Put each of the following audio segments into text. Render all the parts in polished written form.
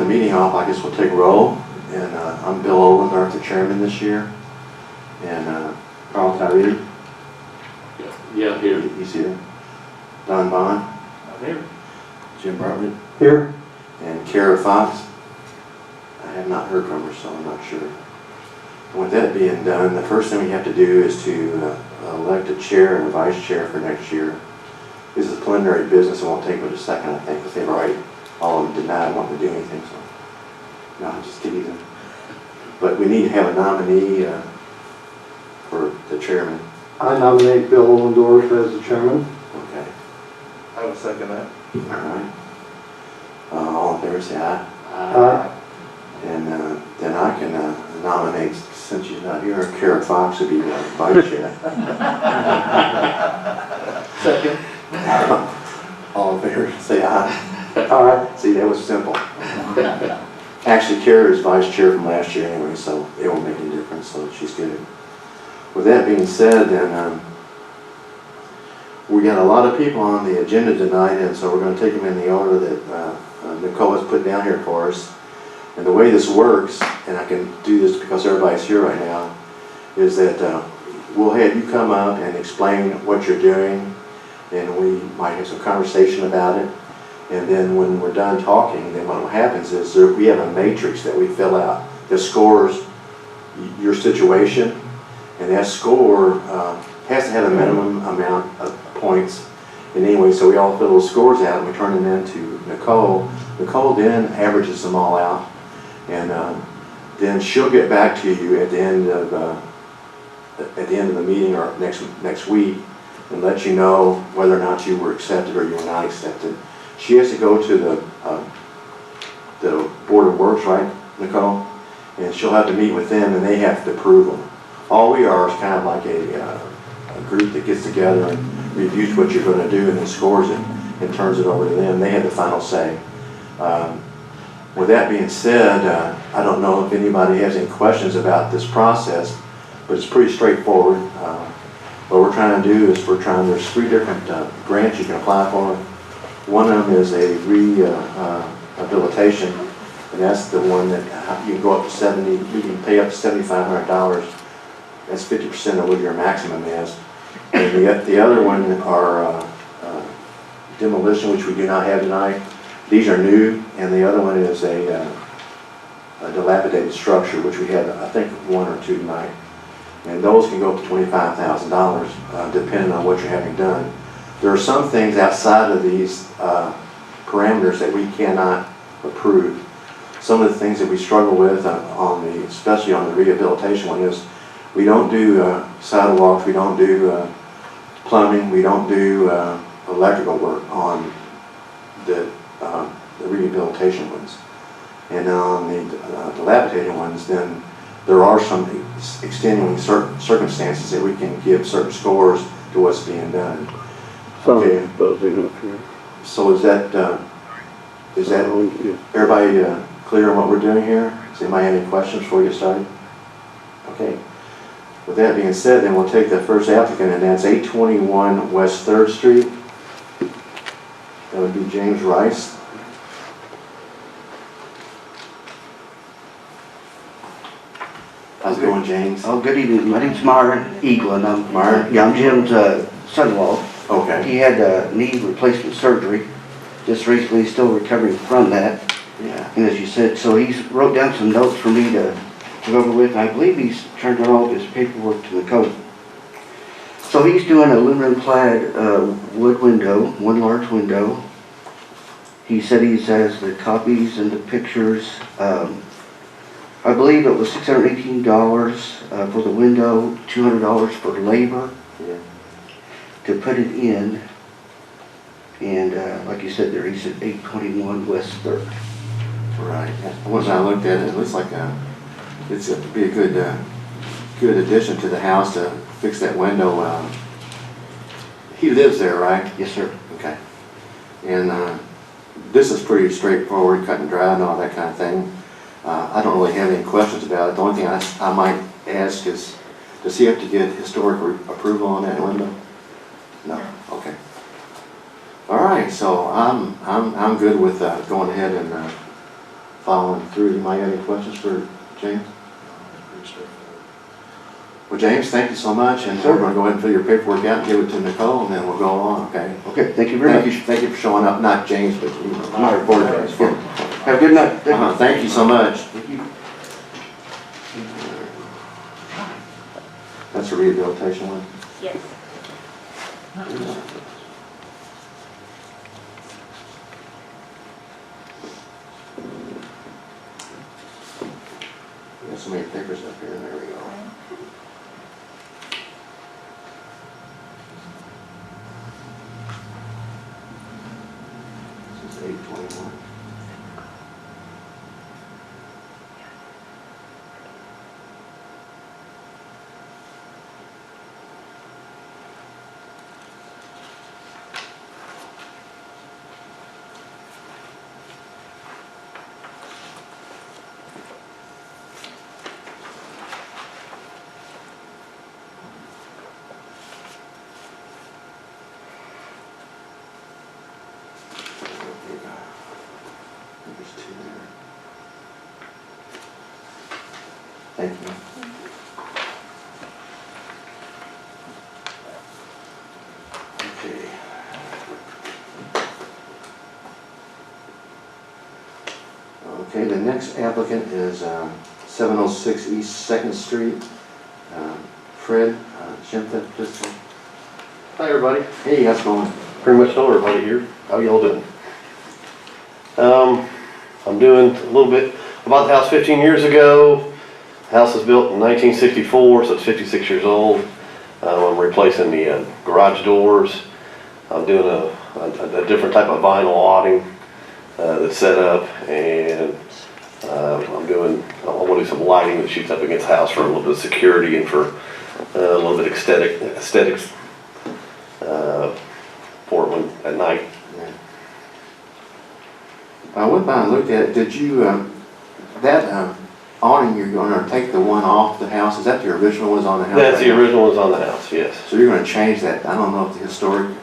meeting off, I guess we'll take roll. And I'm Bill Olendarth, the chairman this year. And Carl Tyree. Yeah, here. He's here. Don Bond. I'm here. Jim Bartlett. Here. And Kara Fox. I have not heard from her, so I'm not sure. And with that being done, the first thing we have to do is to elect a chair and a vice chair for next year. This is preliminary business. It won't take but a second, I think, because they've already all of them denied wanting to do anything. So, no, I'm just kidding. But we need to have a nominee for the chairman. I nominate Bill Olendarth as the chairman. Okay. I will second that. All right. All in favor, say aye. Aye. And then I can nominate, since she's not here, Kara Fox to be vice chair. Second. All in favor, say aye. Aye. See, that was simple. Actually, Kara is vice chair from last year anyway, so it won't make any difference, so she's good. With that being said, then we got a lot of people on the agenda tonight, and so we're going to take them in the order that Nicole has put down here for us. And the way this works, and I can do this because everybody's here right now, is that we'll have you come up and explain what you're doing, and we might have some conversation about it. And then when we're done talking, then what happens is we have a matrix that we fill out that scores your situation, and that score has to have a minimum amount of points. And anyway, so we all fill those scores out and we turn them in to Nicole. Nicole then averages them all out, and then she'll get back to you at the end of the meeting or next week and let you know whether or not you were accepted or you were not accepted. She has to go to the Board of Works, right, Nicole? And she'll have to meet with them, and they have to approve them. All we are is kind of like a group that gets together and reviews what you're going to do and then scores it and turns it over to them. They have the final say. With that being said, I don't know if anybody has any questions about this process, but it's pretty straightforward. What we're trying to do is there's 3 different grants you can apply for. One of them is a rehabilitation, and that's the one that you can go up to you can pay up to $7,500. That's 50% of what your maximum is. And the other one are demolition, which we do not have tonight. These are new, and the other one is a dilapidated structure, which we have, I think, 1 or 2 tonight. And those can go up to $25,000, depending on what you're having done. There are some things outside of these parameters that we cannot approve. Some of the things that we struggle with, especially on the rehabilitation one, is we don't do sidewalks, we don't do plumbing, we don't do electrical work on the rehabilitation ones. And on the dilapidated ones, then there are some extenuating circumstances that we can give certain scores to what's being done. Okay. So is that everybody clear on what we're doing here? Does anybody have any questions before we get started? Okay. With that being said, then we'll take the first applicant, and that's 821 West 3rd Street. That would be James Rice. How's it going, James? Oh, good evening. My name's Myron Eaglin. I'm Jim's son-in-law. Okay. He had knee replacement surgery just recently. He's still recovering from that. Yeah. And as you said, so he's wrote down some notes for me to go over with. I believe he's turned in all of his paperwork to the code. So he's doing aluminum clad wood window, 1 large window. He said he has the copies and the pictures. I believe it was $618 for the window, $200 for labor to put it in. And like you said there, he's at 821 West 3rd. Right. Once I looked at it, it looks like it's be a good addition to the house to fix that window. He lives there, right? Yes, sir. Okay. And this is pretty straightforward, cut and dry and all that kind of thing. I don't really have any questions about it. The only thing I might ask is, does he have to get historic approval on that window? No. Okay. All right. So I'm good with going ahead and following through. Anybody have any questions for James? Well, James, thank you so much, and we're gonna go ahead and fill your paperwork out and give it to Nicole, and then we'll go on, okay? Okay, thank you very much. Thank you for showing up, not James, but you, my reporter. Have a good night. Thank you so much. Thank you. That's a rehabilitation one? Yes. There's so many papers up here, there we go. This is 8/21. There's two there. Thank you. Okay. Okay, the next applicant is 706 East 2nd Street. Fred Shemthet, just, Hi, everybody. hey, how's it going? Pretty much know everybody here. How y'all doing? I'm doing a little bit about the house 15 years ago. The house was built in 1964, so it's 56 years old. I'm replacing the garage doors. I'm doing a different type of vinyl awning that's set up, and I want to do some lighting that shoots up against the house for a little bit of security and for a little bit of aesthetics for it when, at night. I went by and looked at it. Did you, that awning, you're going to take the one off the house? Is that the original one's on the house? That's the original one's on the house, yes. So you're going to change that. I don't know if the historic,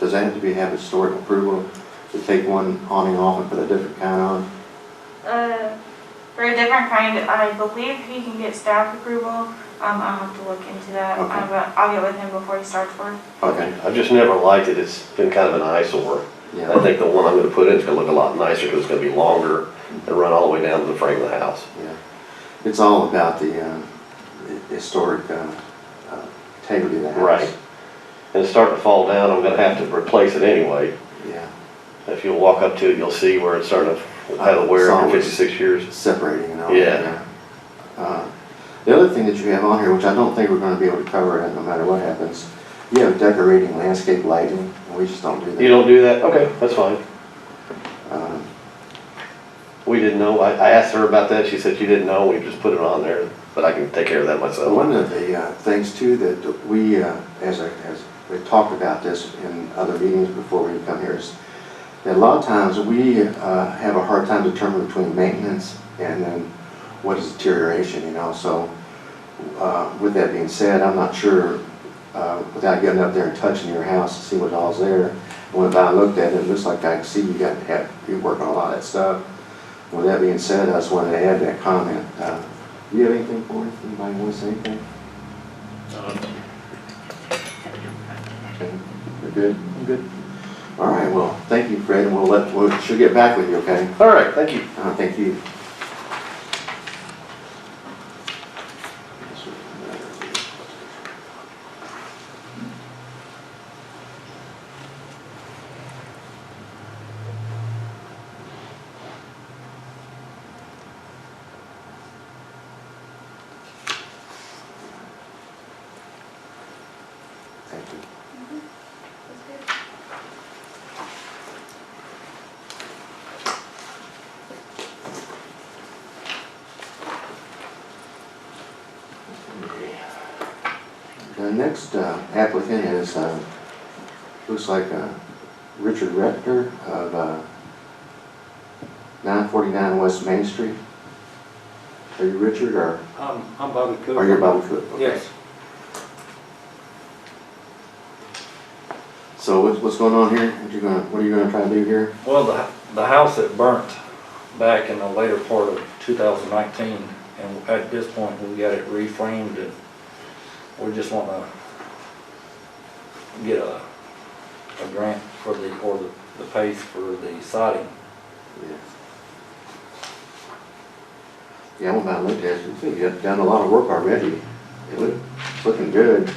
does that have to have historic approval to take one awning off and put a different kind on? For a different kind, I believe he can get staff approval. I'll have to look into that. Okay. I'll get with him before he starts work. Okay, I've just never liked it. It's been kind of an eyesore. I yeah, think the one I'm gonna put in is gonna look a lot nicer because it's gonna be longer and run all the way down to the frame of the house. yeah. It's all about the historic integrity of the house. Right. And it's starting to fall down. I'm gonna have to replace it anyway. Yeah, If you'll walk up to it, you'll see where it's starting to have a wear after 56 years. separating and all. Yeah. The other thing that you have on here, which I don't think we're going to be able to cover it no matter what happens, you have decorating landscape lighting, and we just don't do that. You don't do that? Okay, that's fine. Um, We didn't know. I asked her about that. She said she didn't know. We just put it on there, but I can take care of that myself. One of the things too that we, as we talked about this in other meetings before we come here, is that a lot of times we have a hard time determining between maintenance and then what is deterioration, you know. So with that being said, I'm not sure, without getting up there and touching your house to see what all's there, I went by and looked at it, it looks like I can see you're working on a lot of that stuff. With that being said, I just wanted to add that comment. Do you have anything for me? Anybody want to say anything? Okay, you're good? I'm good. All right, well, thank you, Fred, and she'll get back with you, okay? All right, thank you. Thank you. Thank you. The next applicant is, looks like Richard Rector of 949 West Main Street. Are you Richard, or I'm Bobby Cook. are you Bobby Cook? Okay. Yes. So what's going on here? What are you gonna try to do here? Well, the house that burnt back in the later part of 2019, and at this point, we got it reframed, and we just want to get a grant for the pace for the siding. Yeah. Yeah, I went by and looked at it, and you have done a lot of work already. It's looking good.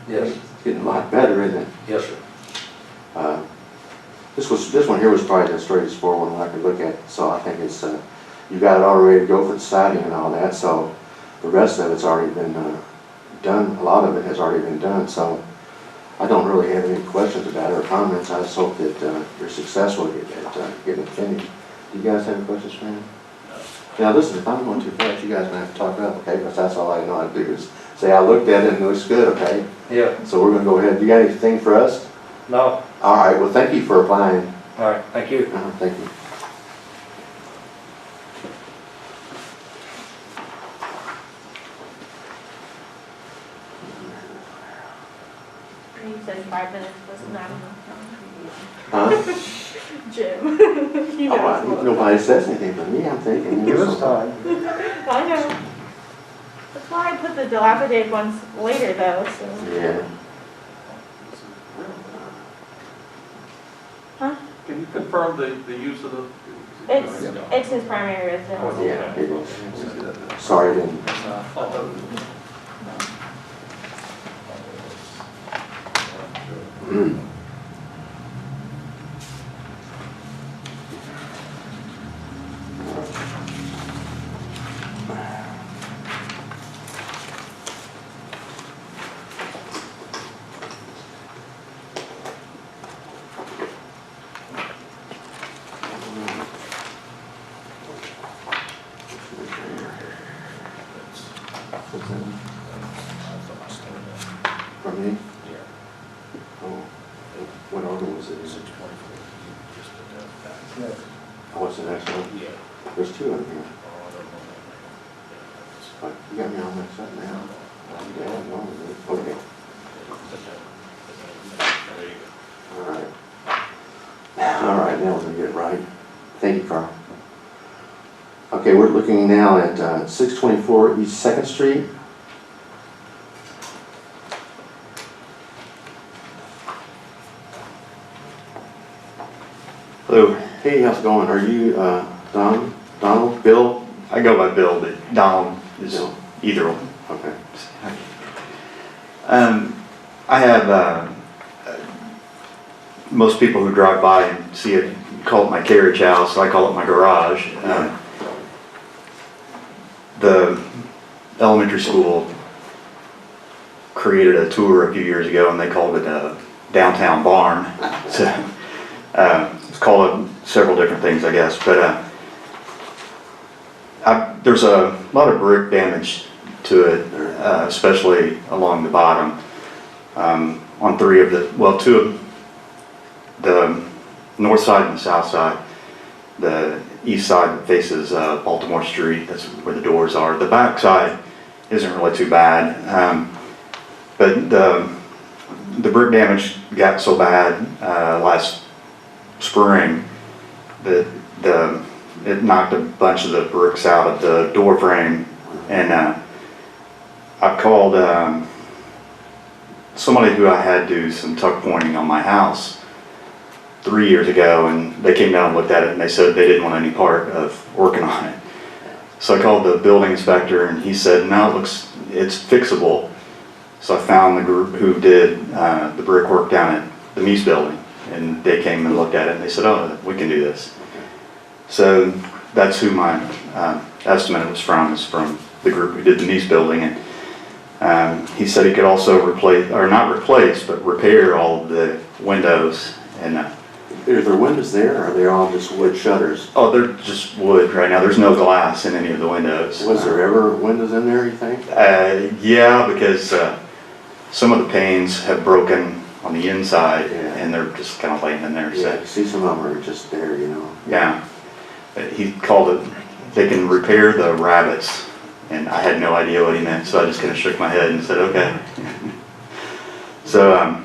Yes, It's getting a lot better, isn't it? yes, sir. This one here was probably the straightest forward one I could look at, so I think it's, you got it all ready to go for the siding and all that, so the rest of it's already been done, a lot of it has already been done, so I don't really have any questions about it or comments. I just hope that you're successful at getting it finished. Do you guys have any questions for me? Now listen, if I'm going too fast, you guys are gonna have to talk up, okay? Because that's all I know how to do is say, I looked at it and it looks good, okay? Yeah, So we're gonna go ahead. You got anything for us? no, All right, well, thank you for applying. all right, thank you. Thank you. You said 5 minutes was not enough Huh? time. Jim, you Oh, know. nobody says anything but me, I'm thinking. Give us time. I know. That's why I put the dilapidated ones later though, so. Yeah. Huh? Can you confirm the use of the? It's his primary residence. Yeah, it is. Sorry, I didn't. For me? Oh, what order was it? Oh, what's the next one? There's two in here. But you got me all mixed up now. Yeah, no, okay. All right. All right, now we're gonna get it right. Thank you, Carl. Okay, we're looking now at 624 East 2nd Street. Hello, Hey, how's it going? Are you Donald, Bill? I go by Bill, but Donald is Bill. either one. Okay. I have, most people who drive by and see it call it my carriage house, I call it my garage. The elementary school created a tour a few years ago and they called it a downtown barn. So, it's called several different things, I guess, but there's a lot of brick damage to it, especially along the bottom. On two of the north side and the south side. The east side faces Baltimore Street, that's where the doors are. The back side isn't really too bad, but the brick damage got so bad last spring that it knocked a bunch of the bricks out of the door frame, and I called somebody who I had do some tuck pointing on my house 3 years ago, and they came down and looked at it and they said they didn't want any part of working on it. So I called the building inspector and he said, no, it's fixable. So I found the group who did the brickwork down at the Mies building, and they came and looked at it and they said, oh, we can do this. So that's who my estimate was from, is from the group who did the Mies building. And he said he could also but repair all of the windows. And Are there windows there, or are they all just wood shutters? oh, they're just wood right now. There's no glass in any of the windows. Was there ever windows in there, you think? Yeah, because some of the panes have broken on the inside, Yeah. and they're just kind of laying in there. Yeah, So you see some of them are just there, you know. yeah, he called it, they can repair the rabbits, and I had no idea what he meant, so I just kind of shook my head and said, okay. So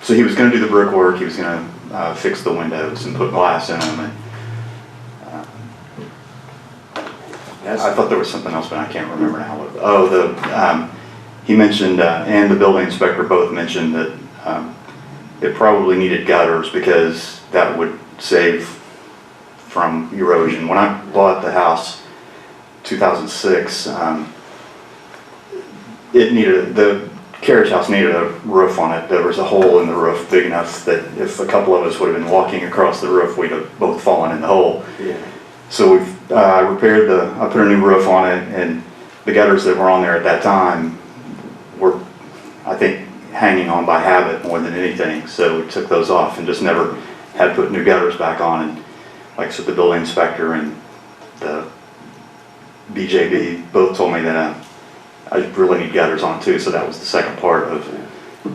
So he was gonna do the brickwork, he was gonna fix the windows and put glass in them. And I thought there was something else, but I can't remember now. Oh, he mentioned, and the building inspector both mentioned that it probably needed gutters because that would save from erosion. When I bought the house, 2006, the carriage house needed a roof on it. There was a hole in the roof big enough that if a couple of us would have been walking across the roof, we'd have both fallen in the hole. Yeah. So I put a new roof on it, and the gutters that were on there at that time were, I think, hanging on by habit more than anything. So we took those off and just never had put new gutters back on. And like I said, the building inspector and the BJB both told me that I really need gutters on too. So that was the second part of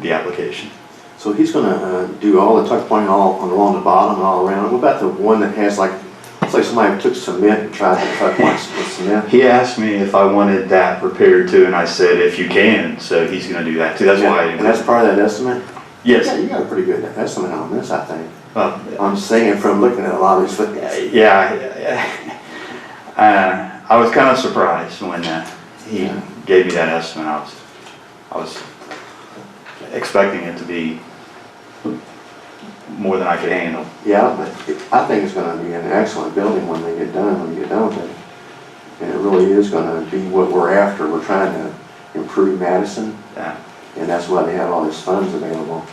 the application. So he's gonna do all the tuck pointing all along the bottom and all around. What about the one that has like, it's like somebody took cement and tried to tuck points with cement? He asked me if I wanted that repaired too, and I said if you can. So he's going to do that too. That's why. And that's part of that estimate? Yes. Yeah, you got a pretty good estimate on this, I think. Well, I'm saying from looking at a lot of these footnotes. yeah. I was kind of surprised when he gave me that estimate. I was expecting it to be more than I could handle. Yeah, but I think it's gonna be an excellent building when you get done with it. And it really is gonna be what we're after. We're trying to improve Madison, Yeah. and that's why they have all these funds available.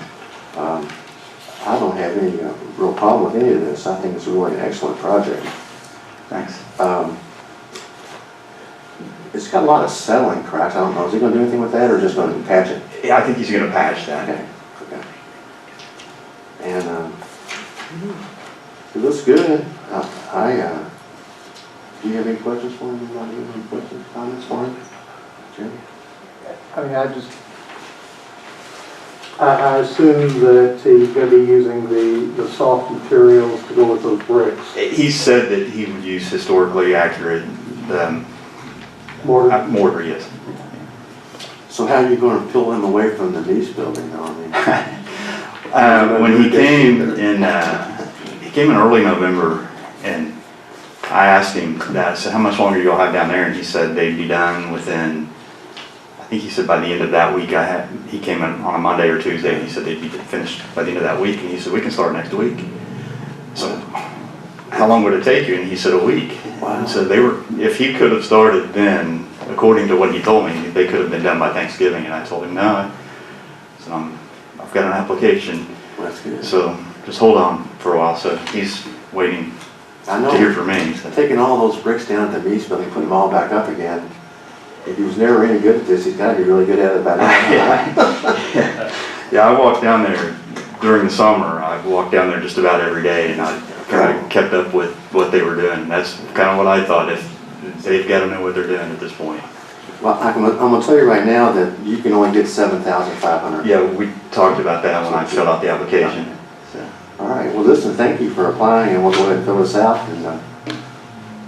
I don't have any real problem with any of this. I think it's really an excellent project. Thanks. It's got a lot of settling cracks. I don't know, is he gonna do anything with that or just gonna patch it? Yeah, I think he's going to patch that. Okay. And it looks good. Do you have any questions for him? Anybody have any questions, comments for him? Jimmy? I mean, I assume that he's gonna be using the soft materials to go with those bricks. He said that he would use historically accurate Mortar. mortar, yes. So how are you gonna peel him away from the Nice building though? I mean, When he came in early November, and I asked him that, I said, how much longer do y'all have down there? And he said they'd be done within, I think he said by the end of that week. He came in on a Monday or Tuesday, and he said they'd be finished by the end of that week. And he said, we can start next week. So how long would it take you? And he said a week. Wow. So if he could have started then, according to what he told me, they could have been done by Thanksgiving. And I told him, no. So I've got an application. Well, that's good. So just hold on for a while. So he's waiting I to hear know, from me. So. taking all those bricks down at the Nice building, putting them all back up again. If he was never any good at this, he's gotta be really good at it by now. Yeah, I walked down there during the summer. I walked down there just about every day, and I kind of kept up with what they were doing. And that's kind of what I thought. If they've got to know what they're doing at this point. Well, I'm gonna tell you right now that you can only get 7,500. Yeah, we talked about that when I filled out the application. So. All right, well, listen, thank you for applying, and we'll go ahead and fill this out, and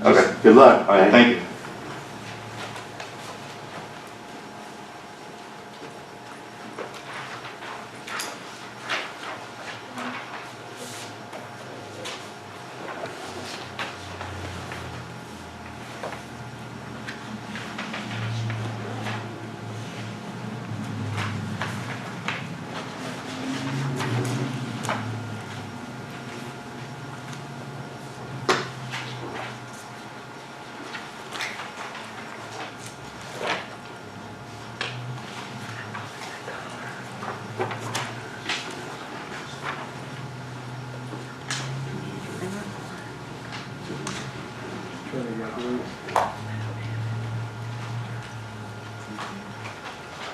Okay. good luck. All right. Thank you.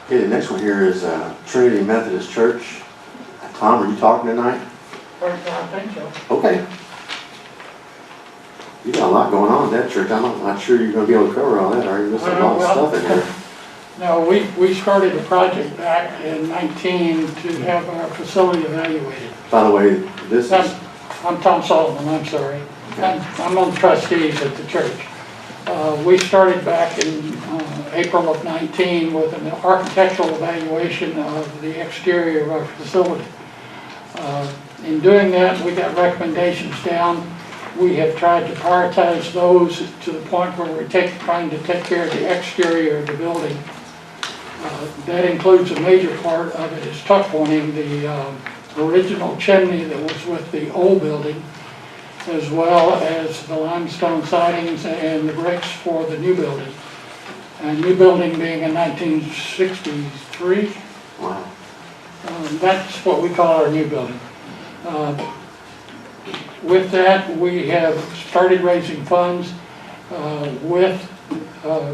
Okay, the next one here is Trinity Methodist Church. Tom, are you talking tonight? I think so. Okay. You got a lot going on at that church. I'm not sure you're gonna be able to cover all that, are you? There's a lot of stuff in here. No, we started the project back in 19 to have our facility evaluated. By the way, this is, I'm Tom Sullivan, I'm sorry. I'm on the trustees at the church. We started back in April of 19 with an architectural evaluation of the exterior of our facility. In doing that, we got recommendations down. We have tried to prioritize those to the point where we're trying to take care of the exterior of the building. That includes a major part of it is tuck pointing the original chimney that was with the old building, as well as the limestone sidings and the bricks for the new building. And new building being in 1963, Wow. that's what we call our new building. With that, we have started raising funds with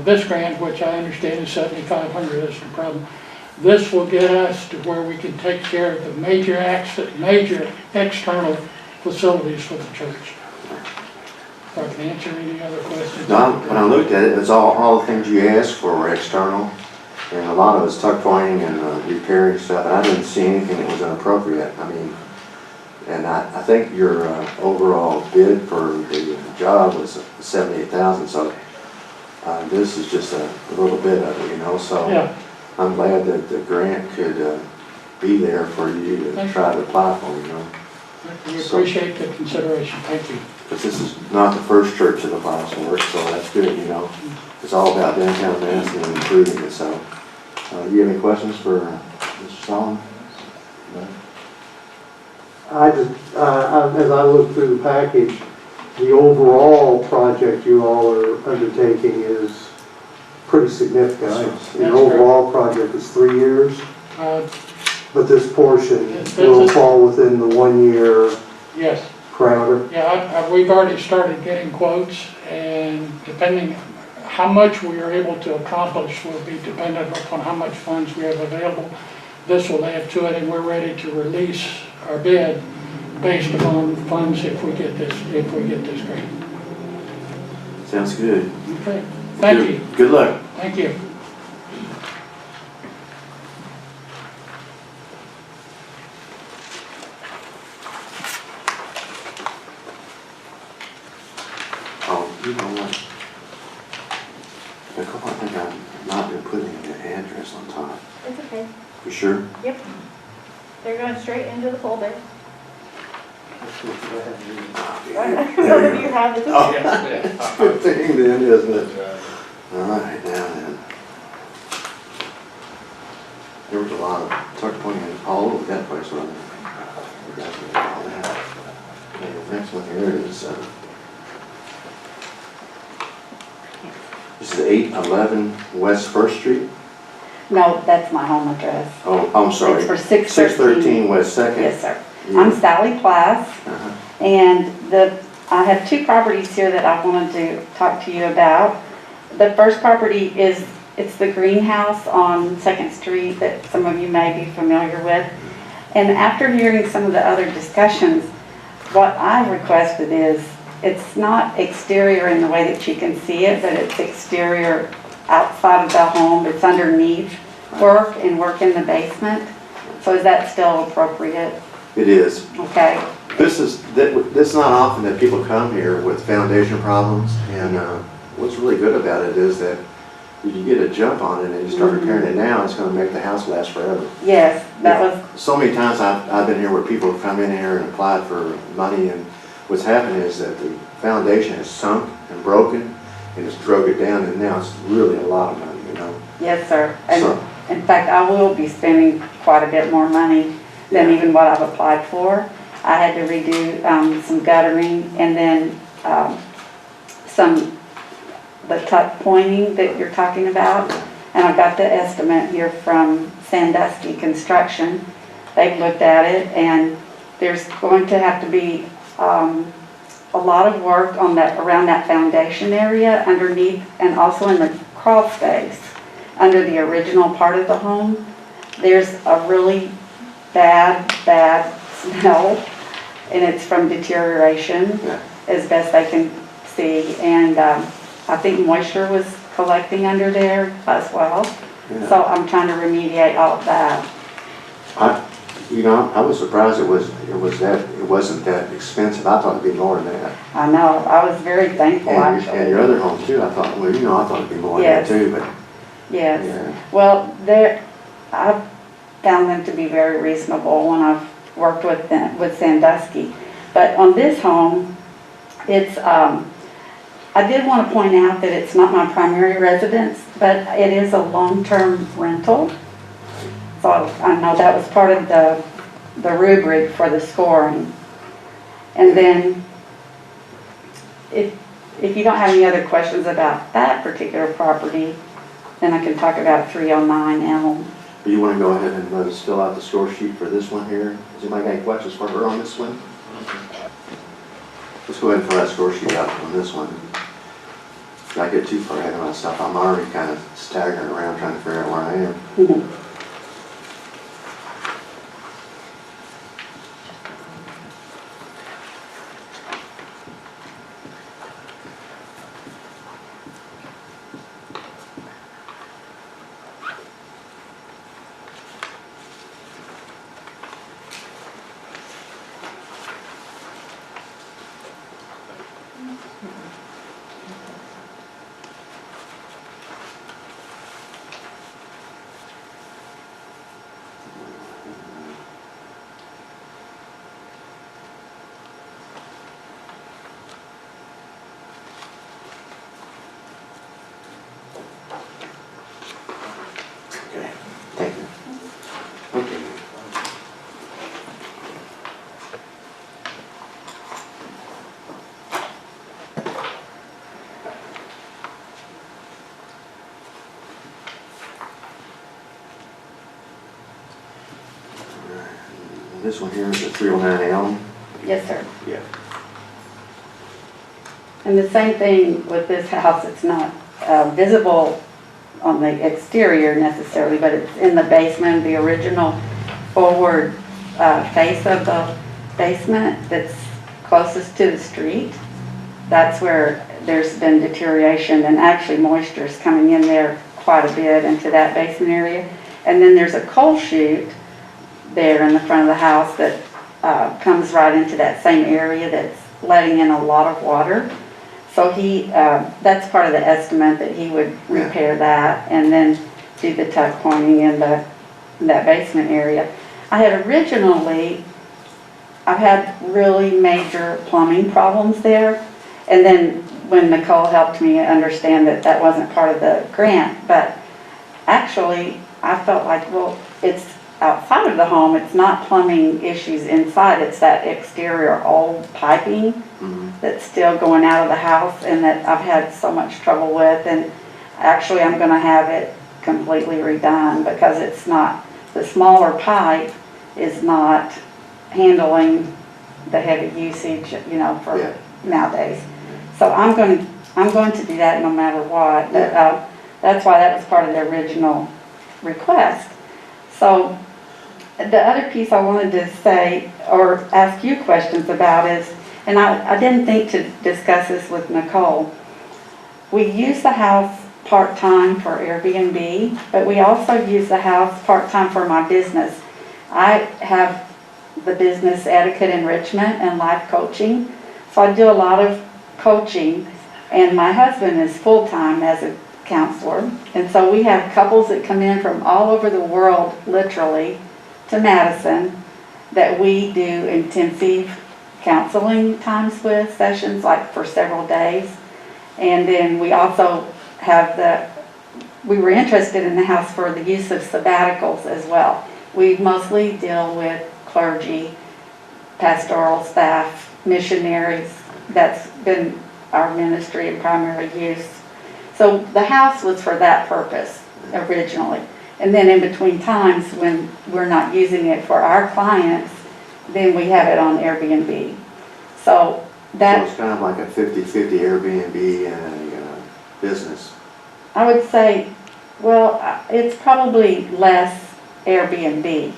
this grant, which I understand is $7,500, that's no problem. This will get us to where we can take care of the major external facilities for the church. If I can answer any other questions. No, when I looked at it, it's all the things you asked for were external, and a lot of it's tuck pointing and repairing stuff, and I didn't see anything that was inappropriate. I mean, and I think your overall bid for the job was $78,000, so this is just a little bit of it, you know, so Yeah. I'm glad that the grant could be there for you to Thank try to apply for, you know, We appreciate the consideration, thank you. because this is not the first church that applies for it, so that's good, you know. It's all about downtown Madison and improving it, so. You have any questions for Mr. Solomon? No? as I look through the package, the overall project you all are undertaking is pretty significant. That's The overall project is 3 years, Uh, but this portion This will is- fall within the 1 year Yes. parameter. Yeah, we've already started getting quotes, and depending how much we are able to accomplish will be dependent upon how much funds we have available. This will add to it, and we're ready to release our bid based upon funds if we get this grant. Sounds good. Okay, thank you, Good luck. thank you. Oh, you know what? Nicole, I think I've not been putting the address on top. It's okay. You sure? Yep. They're going straight into the folder. None of you have it. Oh, it's a good thing then, isn't it? All right, now then. There was a lot of tuck pointing all over that place, wasn't there? Forgot about all that. Okay, the next one here is, this is 811 West First Street. No, that's my home address. Oh, I'm sorry. It's for 613. 613 West Second. Yes, sir. Yeah. I'm Sally Plass, Uh-huh. and I have two properties here that I wanted to talk to you about. The first property is, it's the greenhouse on 2nd Street that some of you may be familiar with. And after hearing some of the other discussions, what I requested is, it's not exterior in the way that you can see it, but it's exterior outside of the home. It's underneath work and work in the basement. So is that still appropriate? It is. Okay. This is not often that people come here with foundation problems, and what's really good about it is that if you get a jump on it and you start repairing it now, it's going to make the house last forever. Yes, that was, So many times I've been here where people have come in here and applied for money, and what's happened is that the foundation has sunk and broken and it's drug it down, and now it's really a lot of money, you know. yes, sir. And So- in fact, I will be spending quite a bit more money than Yeah. even what I've applied for. I had to redo some guttering and then the tuck pointing that you're talking about. And I got the estimate here from Sandusky Construction. They've looked at it, and there's going to have to be a lot of work on that, around that foundation area underneath, and also in the crawl space under the original part of the home. There's a really bad smell, and it's from deterioration, Yeah. as best I can see. And I think moisture was collecting under there as well. Yeah. So I'm trying to remediate all of that. I was surprised it wasn't that expensive. I thought it'd be more than that. I know, I was very thankful And your actually. other home too, I thought, I thought it'd be more than that Yes. too, but Yes, yeah. well, I've found them to be very reasonable when I've worked with them, with Sandusky. But on this home, it's, I did want to point out that it's not my primary residence, but it is a long-term rental. So I know that was part of the rubric for the scoring. And then, if you don't have any other questions about that particular property, then I can talk about 309 Elm. You want to go ahead and let us fill out the score sheet for this one here? Does anybody got any questions for her on this one? Let's go ahead and fill that score sheet out on this one. If I get too far ahead of myself, I'm already kind of staggering around trying to figure out where I am. Okay, thank you. Okay. This one here is a 309 Elm. Yes, sir. Yeah. And the same thing with this house, it's not visible on the exterior necessarily, but it's in the basement, the original forward face of the basement that's closest to the street. That's where there's been deterioration, and actually moisture is coming in there quite a bit into that basement area. And then there's a coal chute there in the front of the house that comes right into that same area that's letting in a lot of water. So that's part of the estimate, that he would repair that and then do the tuck pointing in that basement area. I've had really major plumbing problems there. And then when Nicole helped me understand that that wasn't part of the grant, but actually I felt like, well, it's outside of the home, it's not plumbing issues inside, it's that exterior old piping that's still going out of the house and that I've had so much trouble with. And actually I'm gonna have it completely redone because it's not, the smaller pipe is not handling the heavy usage, for nowadays. So I'm going to do that no matter what. That's why that was part of the original request. So the other piece I wanted to say or ask you questions about is, and I didn't think to discuss this with Nicole, we use the house part-time for Airbnb, but we also use the house part-time for my business. I have the business etiquette enrichment and life coaching, so I do a lot of coaching, and my husband is full-time as a counselor, and so we have couples that come in from all over the world, literally, to Madison, that we do intensive counseling times with, sessions like for several days. And then we also have we were interested in the house for the use of sabbaticals as well. We mostly deal with clergy, pastoral staff, missionaries. That's been our ministry and primary use. So the house was for that purpose originally. And then in between times when we're not using it for our clients, then we have it on Airbnb. So that... So it's kind of like a 50-50 Airbnb and a business. I would say, well, it's probably less Airbnb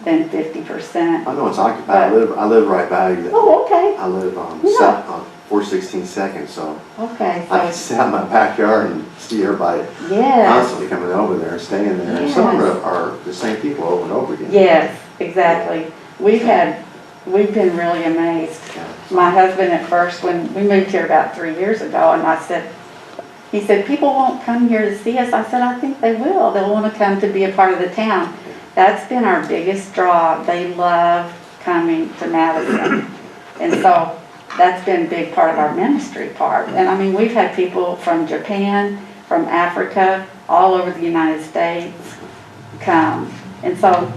than 50%. I know it's occupied. I live right by you. Oh, okay. I live on 416 Second, so Okay. I can sit out in my backyard and see everybody constantly coming over there and staying there. And some of them are the same people over and over again. Yes, exactly. We've been really amazed. My husband at first, when we moved here about 3 years ago, and he said, people won't come here to see us. I said, I think they will. They'll want to come to be a part of the town. That's been our biggest draw. They love coming to Madison. And so that's been a big part of our ministry part. And I mean, we've had people from Japan, from Africa, all over the United States come. And so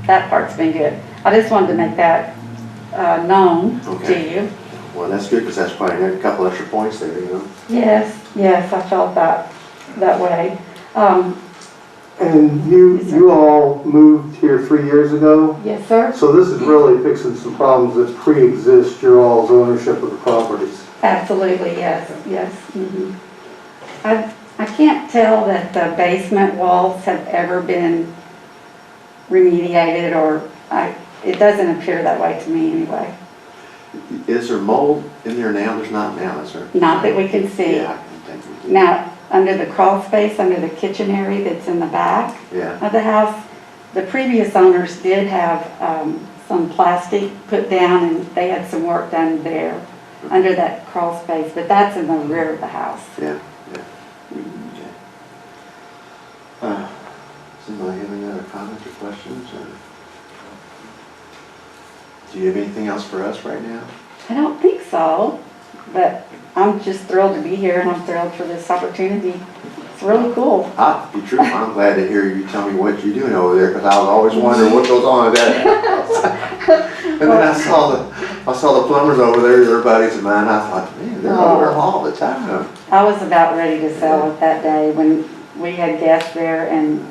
that part's been good. I just wanted to make that known to Okay. you. Well, that's good, because that's probably a couple extra points there, you know? Yes, I felt that way. And you all moved here 3 years ago? Yes, sir. So this is really fixing some problems that pre-exist your all's ownership of the properties. Absolutely, yes. Mhm. I can't tell that the basement walls have ever been remediated, or it doesn't appear that way to me anyway. Is there mold in there now? There's not now, is there? Not that we can see. Yeah, I can think we do. Now, under the crawl space, under the kitchen area that's in the back Yeah, of the house, the previous owners did have some plastic put down, and they had some work done there under that crawl space, but that's in the rear of the house. yeah. Okay. Does anybody have any other comments or questions? Or do you have anything else for us right now? I don't think so, but I'm just thrilled to be here, and I'm thrilled for this opportunity. It's really cool. To be true, I'm glad to hear you tell me what you're doing over there, because I was always wondering what goes on at that house. And then I saw the plumbers over there, they're buddies of mine, I thought, man, they're over there all the time. I was about ready to sell it that day when we had guests there, and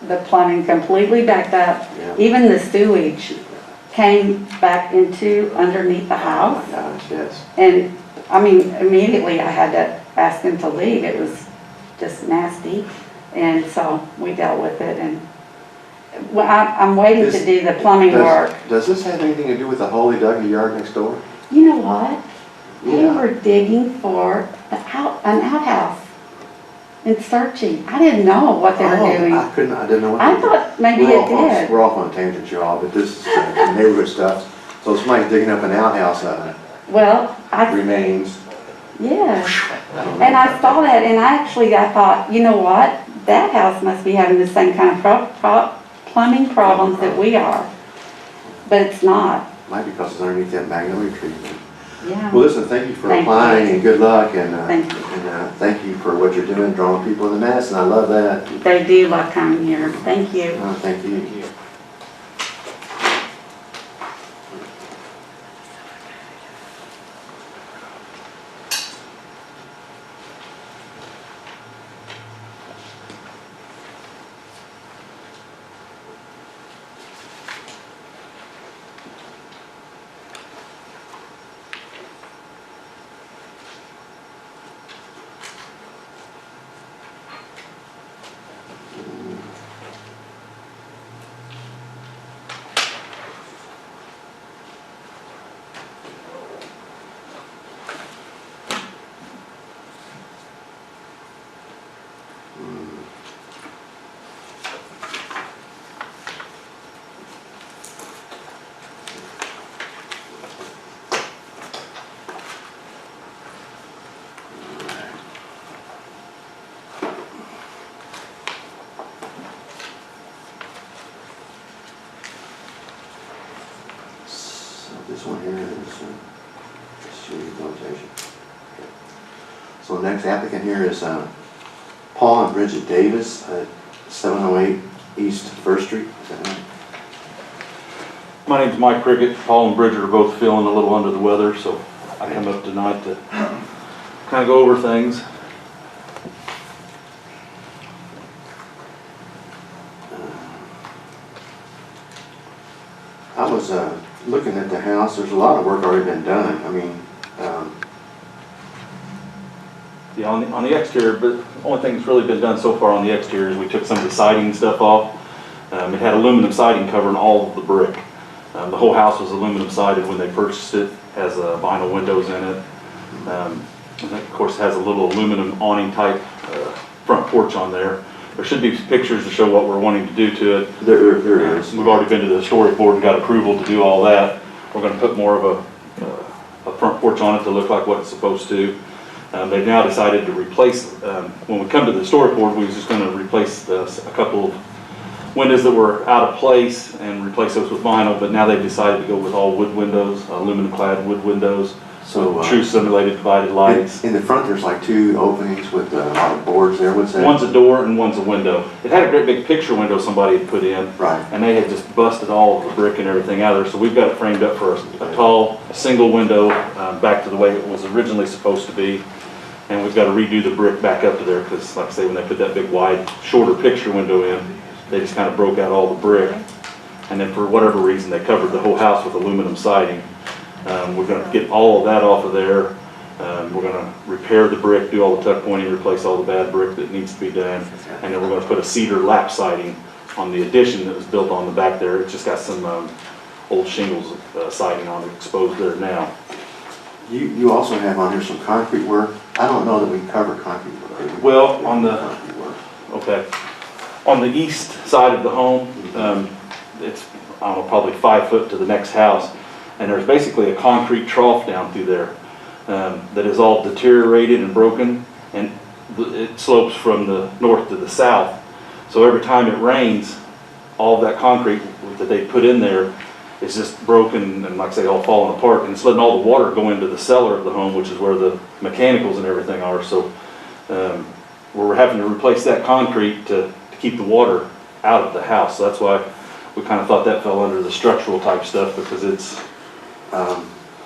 the plumbing completely backed up. Yeah. Even the sewage came back into underneath the Oh house. my gosh, yes. And, I mean, immediately I had to ask them to leave. It was just nasty. And so we dealt with it, and well, I'm waiting to do the plumbing work. Does this have anything to do with the hole they dug in the yard next door? You know what? They Yeah. were digging for an outhouse and searching. I didn't know what they were doing. I didn't know what. I thought maybe We're it off on- did. We're off on a tangent, y'all, but this is neighborhood stuff. So somebody's digging up an outhouse Well, remains. yeah. I don't know. And I saw that, and I thought, you know what? That house must be having the same kind of plumbing problems that we are. But it's not. Might be because it's underneath that magnolia tree. Yeah. Well, listen, thank you for Thank you. applying, and good luck, and Thank you. thank you for what you're doing, drawing people into Madison. I love that. They do love coming here. Thank you. Thank you. This one here is street notation. So the next applicant here is Paul and Bridget Davis at 708 East First Street. Is that right? My name's Mike Prickett. Paul and Bridget are both feeling a little under the weather, so I come up tonight to kind of go over things. I was looking at the house. There's a lot of work already been done. I mean, Yeah, on the exterior, but the only thing that's really been done so far on the exterior is we took some of the siding and stuff off. It had aluminum siding covering all of the brick. The whole house was aluminum sided when they purchased it. Has vinyl windows in it. And of course, it has a little aluminum awning type front porch on there. There should be pictures to show what we're wanting to do to it. there is. We've already been to the historic board and got approval to do all that. We're going to put more of a front porch on it to look like what it's supposed to. They've now decided to replace, when we come to the historic board, we was just going to replace a couple of windows that were out of place and replace those with vinyl, but now they've decided to go with all wood windows, aluminum clad wood windows, So, true simulated divided lights. in the front, there's like 2 openings with a lot of boards there, what's that? One's a door and one's a window. It had a great big picture window somebody had put in, Right, and they had just busted all of the brick and everything out of there, so we've got it framed up for a tall, single window, back to the way it was originally supposed to be. And we've got to redo the brick back up to there, because like I say, when they put that big wide, shorter picture window in, they just kind of broke out all the brick. And then for whatever reason, they covered the whole house with aluminum siding. We're gonna get all of that off of there. We're gonna repair the brick, do all the tuck pointing, replace all the bad brick that needs to be done. And then we're gonna put a cedar lap siding on the addition that was built on the back there. It's just got some old shingles siding on it exposed there now. you also have on here some concrete work. I don't know that we cover concrete work. do we? Well, on the, Concrete work. okay, on the east side of the home, it's, I don't know, probably 5 foot to the next house. And there's basically a concrete trough down through there that is all deteriorated and broken, and it slopes from the north to the south. So every time it rains, all that concrete that they put in there is just broken and, like I say, all falling apart, and it's letting all the water go into the cellar of the home, which is where the mechanicals and everything are. So we're having to replace that concrete to keep the water out of the house. So that's why we kind of thought that fell under the structural type stuff, because it's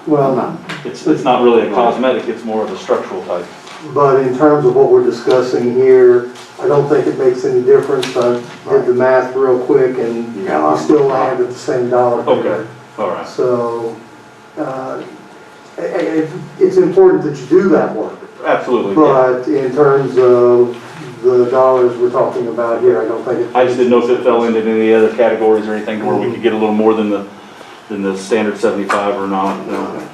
Well, it's not really a cosmetic, it's more of a structural type. but in terms of what we're discussing here, I don't think it makes any difference. I did the math real quick and You got a lot you of- still land at the same dollar figure. Okay, all right. So, it's important that you do that work. Absolutely, yeah. But in terms of the dollars we're talking about here, I don't think it. I just didn't know if it fell into any other categories or anything to where we could get a little more than the standard 75 or not. No.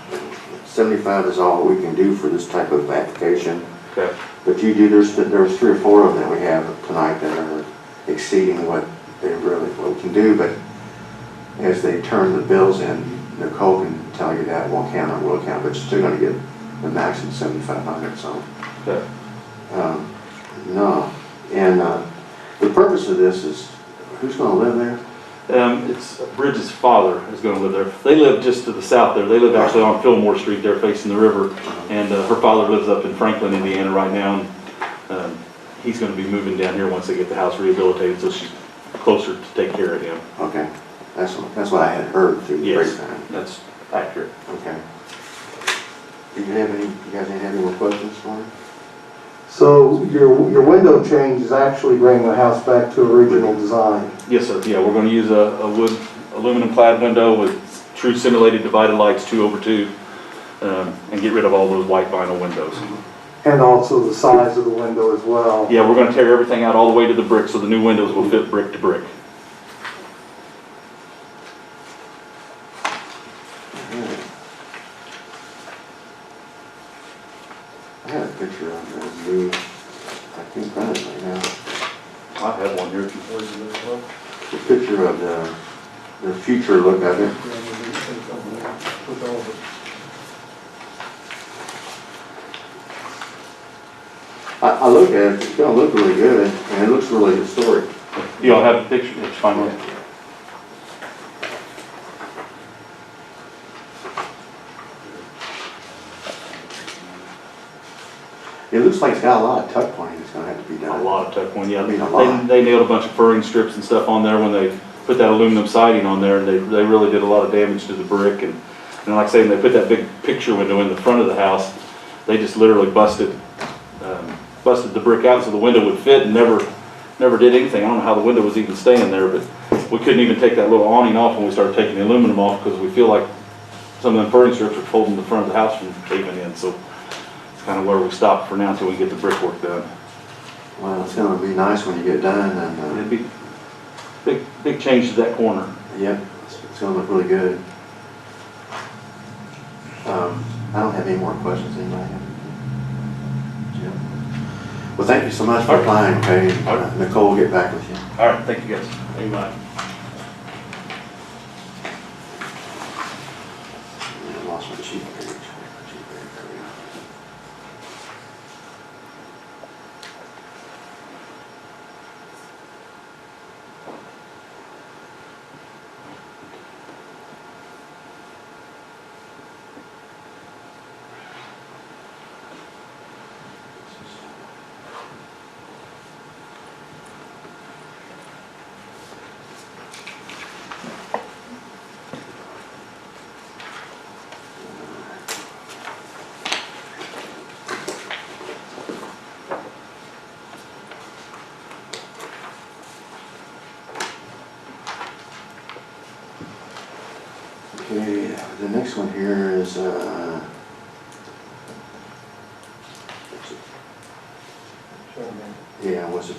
75 is all we can do for this type of application. Okay, But you do, there's 3 or 4 of them that we have tonight that are exceeding what we can do, but as they turn the bills in, Nicole can tell you that won't count or will count, but you're still gonna get the maximum 7,500, so. okay. No, and the purpose of this is, who's gonna live there? It's Bridget's father is gonna live there. They live just to the south there. They live actually on Fillmore Street there facing the river. And her father lives up in Franklin, Indiana right now. And he's gonna be moving down here once they get the house rehabilitated, so she's closer to take care of him. Okay, that's what I had heard through the Yes, grapevine. that's accurate. Okay. Do you guys have any more questions for me? So your window change is actually bringing the house back to original design. Yes, sir. Yeah, we're gonna use a wood aluminum clad window with true simulated divided lights 2/2, and get rid of all those white vinyl windows. And also the size of the window as well. Yeah, we're gonna tear everything out all the way to the brick, so the new windows will fit brick to brick. I have a picture of the new, I think that is right now. I have one here if you want to look it up. The picture of the future look of it. I look at it, it's gonna look really good, and it looks really historic. You all have the picture? It's fine. It looks like it's got a lot of tuck pointing that's gonna have to be done. A lot of tuck one, yeah. I mean, a lot. They nailed a bunch of furring strips and stuff on there when they put that aluminum siding on there, and they really did a lot of damage to the brick. And like I say, when they put that big picture window in the front of the house, they just literally busted the brick out so the window would fit, and never did anything. I don't know how the window was even staying there, but we couldn't even take that little awning off when we started taking the aluminum off, because we feel like some of them furring strips are holding the front of the house from caving in. So it's kind of where we stopped for now until we get the brickwork done. Well, it's gonna be nice when you get done, and, It'd be big change to that corner. yep, it's gonna look really good. I don't have any more questions, anybody have? Jim? Well, thank you so much for applying, okay? And, All right. Nicole will get back with you. All right, thank you guys. Thank you, Mike. I lost my cheat page. There we go. Okay, the next one here is, yeah, was it,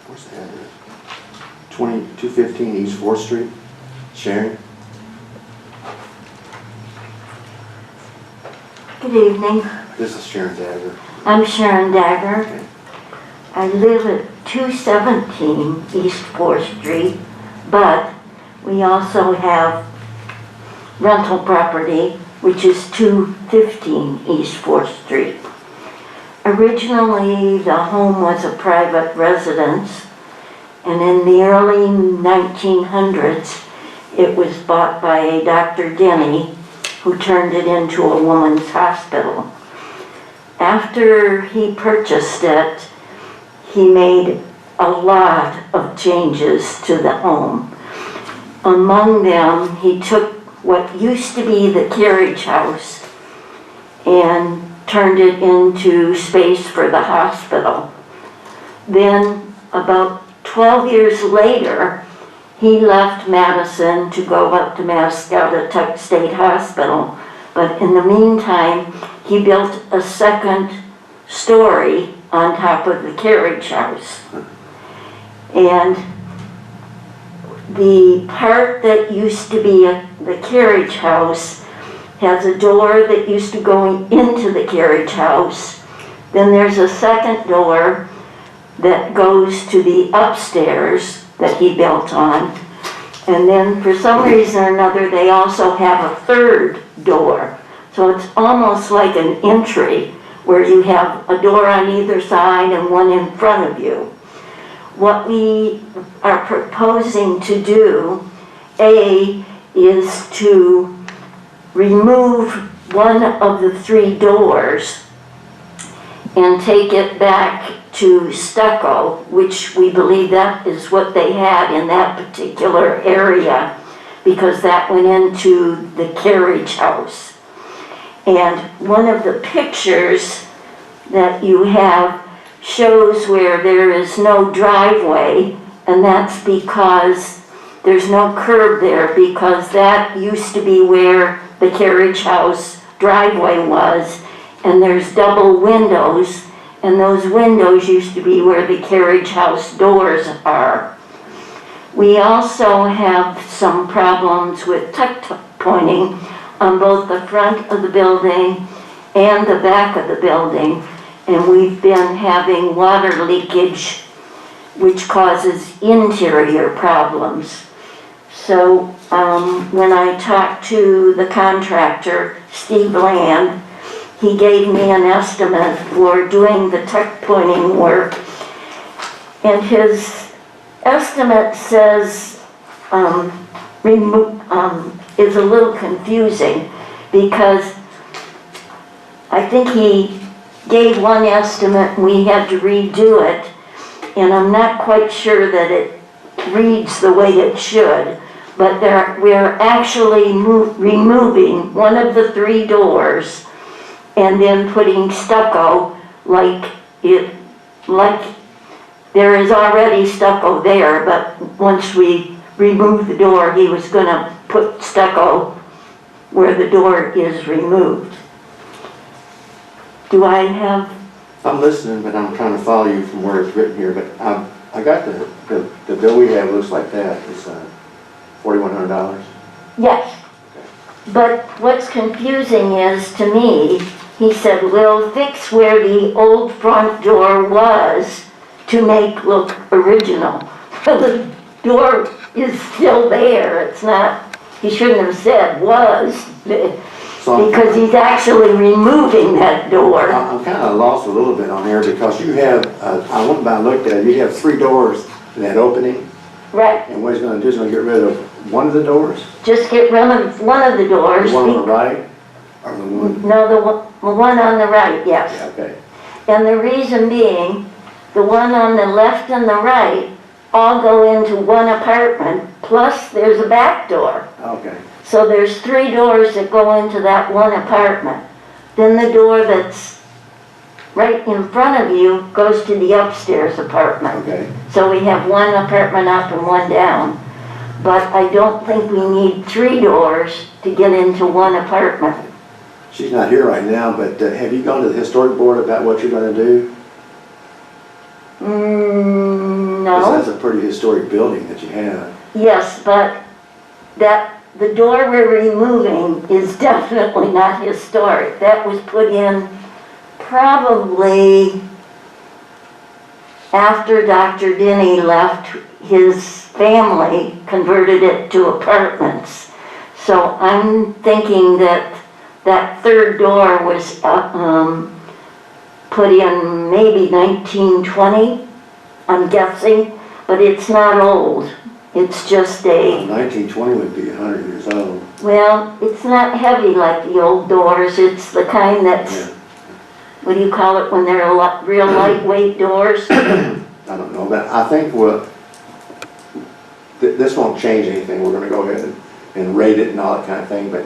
where's the address? 2215 East 4th Street, Sharon? Good evening. This is Sharon Dagger. I'm Sharon Dagger. I live at 217 East 4th Street, but we also have rental property, which is 215 East 4th Street. Originally, the home was a private residence, and in the early 1900s, it was bought by a Dr. Denny, who turned it into a woman's hospital. After he purchased it, he made a lot of changes to the home. Among them, he took what used to be the carriage house and turned it into space for the hospital. Then, about 12 years later, he left Madison to go up to Mascota State Hospital. But in the meantime, he built a second story on top of the carriage house. And the part that used to be the carriage house has a door that used to go into the carriage house. Then there's a second door that goes to the upstairs that he built on. And then for some reason or another, they also have a third door. So it's almost like an entry where you have a door on either side and one in front of you. What we are proposing to do, A, is to remove one of the three doors and take it back to stucco, which we believe that is what they had in that particular area, because that went into the carriage house. And one of the pictures that you have shows where there is no driveway, and that's because there's no curb there, because that used to be where the carriage house driveway was, and there's double windows, and those windows used to be where the carriage house doors are. We also have some problems with tuck pointing on both the front of the building and the back of the building, and we've been having water leakage, which causes interior problems. So when I talked to the contractor, Steve Land, he gave me an estimate for doing the tuck pointing work, and his estimate says is a little confusing, because I think he gave one estimate and we had to redo it, and I'm not quite sure that it reads the way it should, but we're actually removing one of the three doors and then putting stucco like there is already stucco there, but once we remove the door, he was going to put stucco where the door is removed. Do I have? I'm listening, but I'm trying to follow you from where it's written here, but I got the bill we have looks like that. It's $4,100. Yes. But what's confusing is, to me, he said, we'll fix where the old front door was to make look original. The door is still there. It's not, he shouldn't have said was, because he's actually removing that door. I'm kind of lost a little bit on here, because you have, I went by and looked at it, you have three doors in that opening. Right. And what he's going to do is going to get rid of one of the doors? Just get rid of one of the doors. The one on the right? Or the one? No, the one on the right, yes. Yeah, okay. And the reason being, the one on the left and the right all go into one apartment, plus there's a back door. Okay. So there's three doors that go into that one apartment. Then the door that's right in front of you goes to the upstairs apartment. Okay. So we have one apartment up and one down. but I don't think we need 3 doors to get into one apartment. She's not here right now, but have you gone to the historic board about what you're gonna do? No. Because that's a pretty historic building that you have. Yes, but the door we're removing is definitely not historic. That was put in probably after Dr. Denny left, his family converted it to apartments. So I'm thinking that that third door was put in maybe 1920, I'm guessing, but it's not old. It's just a, 1920 would be 100 years old. well, it's not heavy like the old doors. It's the kind that's, Yeah. what do you call it when they're real lightweight doors? I don't know, but I think this won't change anything. We're gonna go ahead and rate it and all that kind of thing, but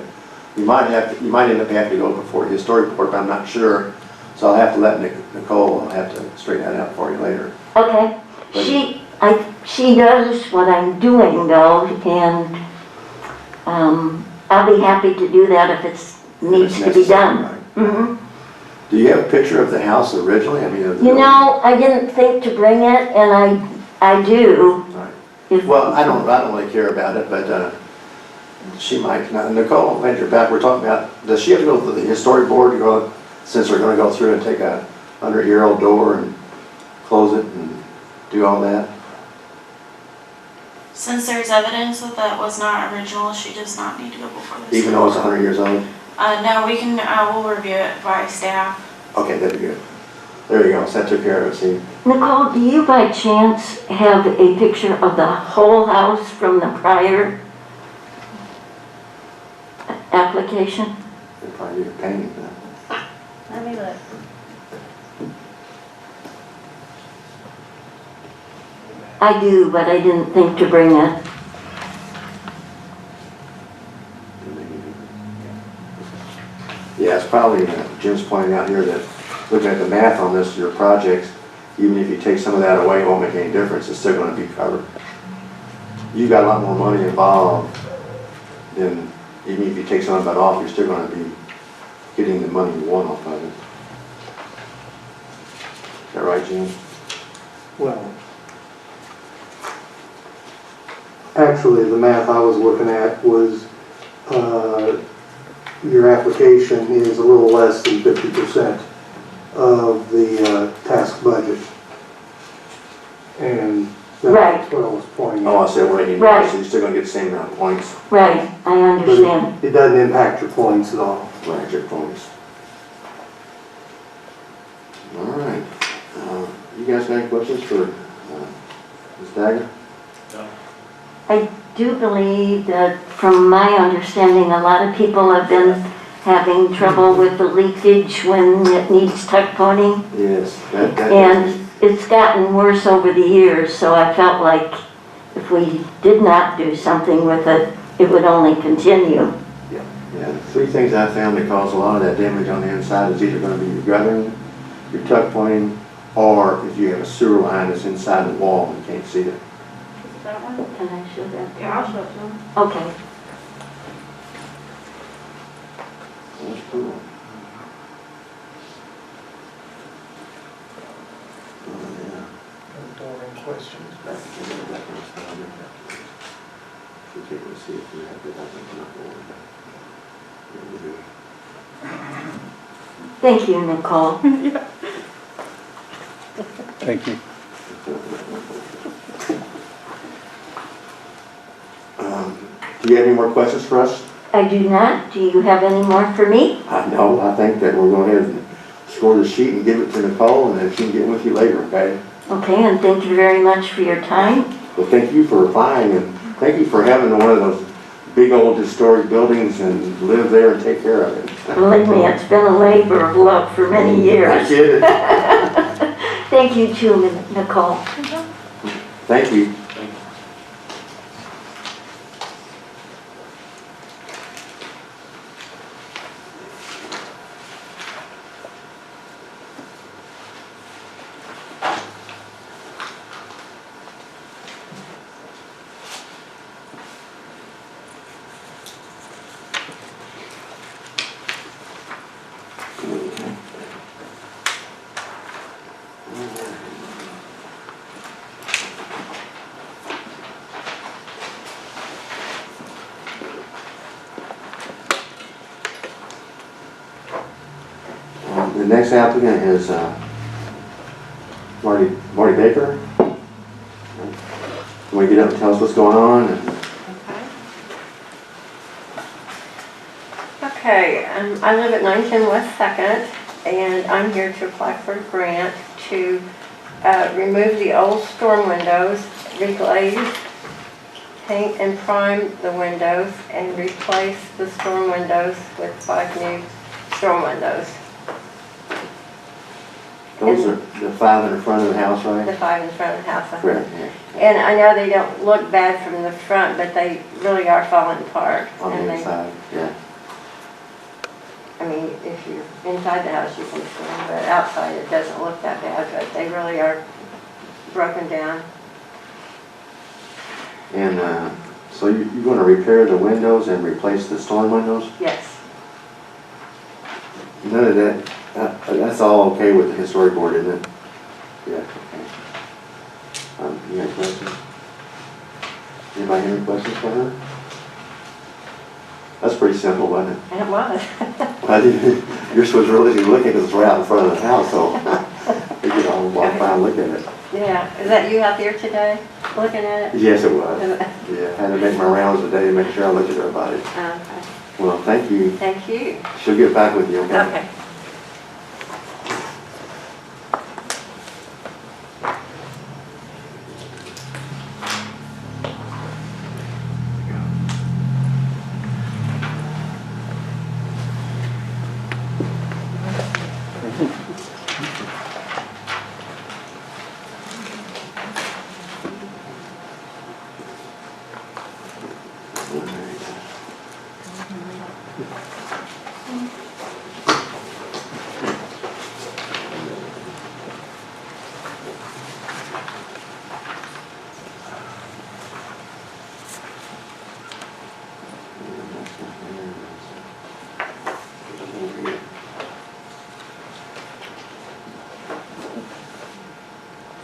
you might end up having to go before the historic board, but I'm not sure. So I'll have to let Nicole, I'll have to straighten that out for you later. Okay. She knows what I'm doing though, and I'll be happy to do that if it needs to be done. Right. Do you have a picture of the house originally? I mean, of the You building? know, I didn't think to bring it, and I do. Right. If- Well, I don't really care about it, but she might. Now, Nicole, when you're back, we're talking about, does she have to go to the historic board to go, since we're gonna go through and take a 100-year-old door and close it and do all that? Since there's evidence that was not original, she does not need to go before this. Even though it's 100 years old? No, we can, we'll review it by staff. Okay, that'd be good. There you go, so that took care of it, see? Nicole, do you by chance have a picture of the whole house from the prior application? It'd probably be a painting, but Let me look. I do, but I didn't think to bring it. yeah, it's probably, Jim's pointing out here that, looking at the math on this, your projects, even if you take some of that away, it won't make any difference, it's still gonna be covered. You've got a lot more money involved than, even if you take some of that off, you're still gonna be getting the money you want off of it. Is that right, Jim? Well, actually, the math I was looking at was, your application is a little less than 50% of the task budget. And Right. that's what I was pointing Oh, I out. said, wait, Right. so you're still gonna get the same amount of points, Right, I But understand. it doesn't impact your points at all. right, your points. All right, you guys got any questions for Ms. Dagger? I do believe that, from my understanding, a lot of people have been having trouble with the leakage when it needs tuck pointing. Yes, that. And it's gotten worse over the years, so I felt like if we did not do something with it, it would only continue. Yeah, three things I found that cause a lot of that damage on the inside is either gonna be your guttering, your tuck pointing, or if you have a sewer line that's inside the wall and you can't see it. That one? Can I show that? Yeah, I'll show it to them. Okay. That's cool. Oh, yeah. questions. Back to the back of the slide. We take a see if we have the document not going back. Yeah, we do. Thank you, Nicole. Thank you. Do you have any more questions for us? I do not. Do you have any more for me? No, I think that we'll go ahead and score the sheet and give it to Nicole, and then she can get with you later, okay? Okay, and thank you very much for your time. Well, thank you for applying, and thank you for having one of those big old historic buildings and live there and take care of it. Believe me, it's been a labor of love for many I years. get it. Thank you too, Nicole. Thank you. the next applicant is Marty Baker. You want to get up and tell us what's going on? Okay, I live at 910 West 2nd, and I'm here to apply for a grant to remove the old storm windows, reglaze, paint and prime the windows, and replace the storm windows with 5 new storm windows. Those are the 5 in the front of the house, The right? 5 in front of the house. Correct, yeah. And I know they don't look bad from the front, but they really are falling apart. On And the they- inside, yeah. I mean, if you're inside the house, you can see them, but outside it doesn't look that bad, but they really are broken down. And so you're going to repair the windows and replace the storm windows? Yes. None of that, that's all okay with the historic board, isn't it? Yeah, okay. You got questions? Anybody have any questions for her? That's pretty simple, wasn't it? And it was. Yours was really looking because it's right out in front of the house, so you could all walk by and look at it. Yeah, is that you out there today, looking at it? Yes, it was. Yeah, had to make my rounds today to make sure I looked at everybody. Okay, Well, thank you. thank you. She'll get back with you, okay? Okay.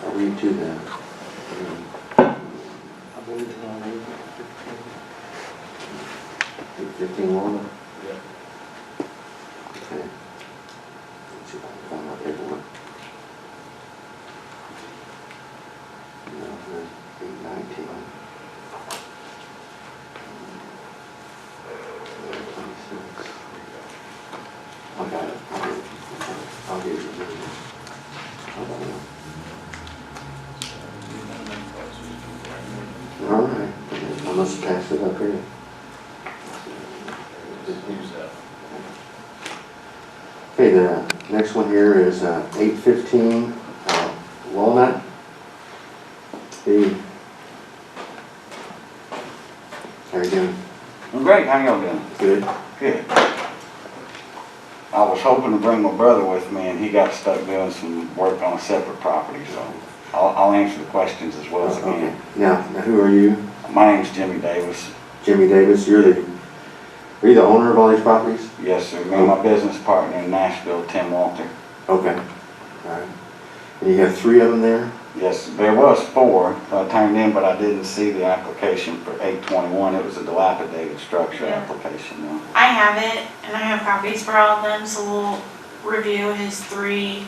I'll read to the, I believe it's on 15 Walnut. Yeah. Okay. Let's see if I can find my paperwork. No, there's 819. 26. I got it. I'll give you the Hold on. All right. I must have passed it up here. Okay, the next one here is 815 Walnut. Hey. How are you doing? I'm great, how y'all doing? Good. Good. I was hoping to bring my brother with me and he got stuck doing some work on a separate property, so I'll answer the questions as well as I Okay. can. Now, who are you? My name's Jimmy Davis. Jimmy Davis. Are you the owner of all these properties? Yes, sir. Me and my business partner in Nashville, Tim Walter. Okay. All right. And you have 3 of them there? Yes, there was 4 turned in, but I didn't see the application for 821. It was a dilapidated structure Yeah. application, though. I have it, and I have copies for all of them, so we'll review his 3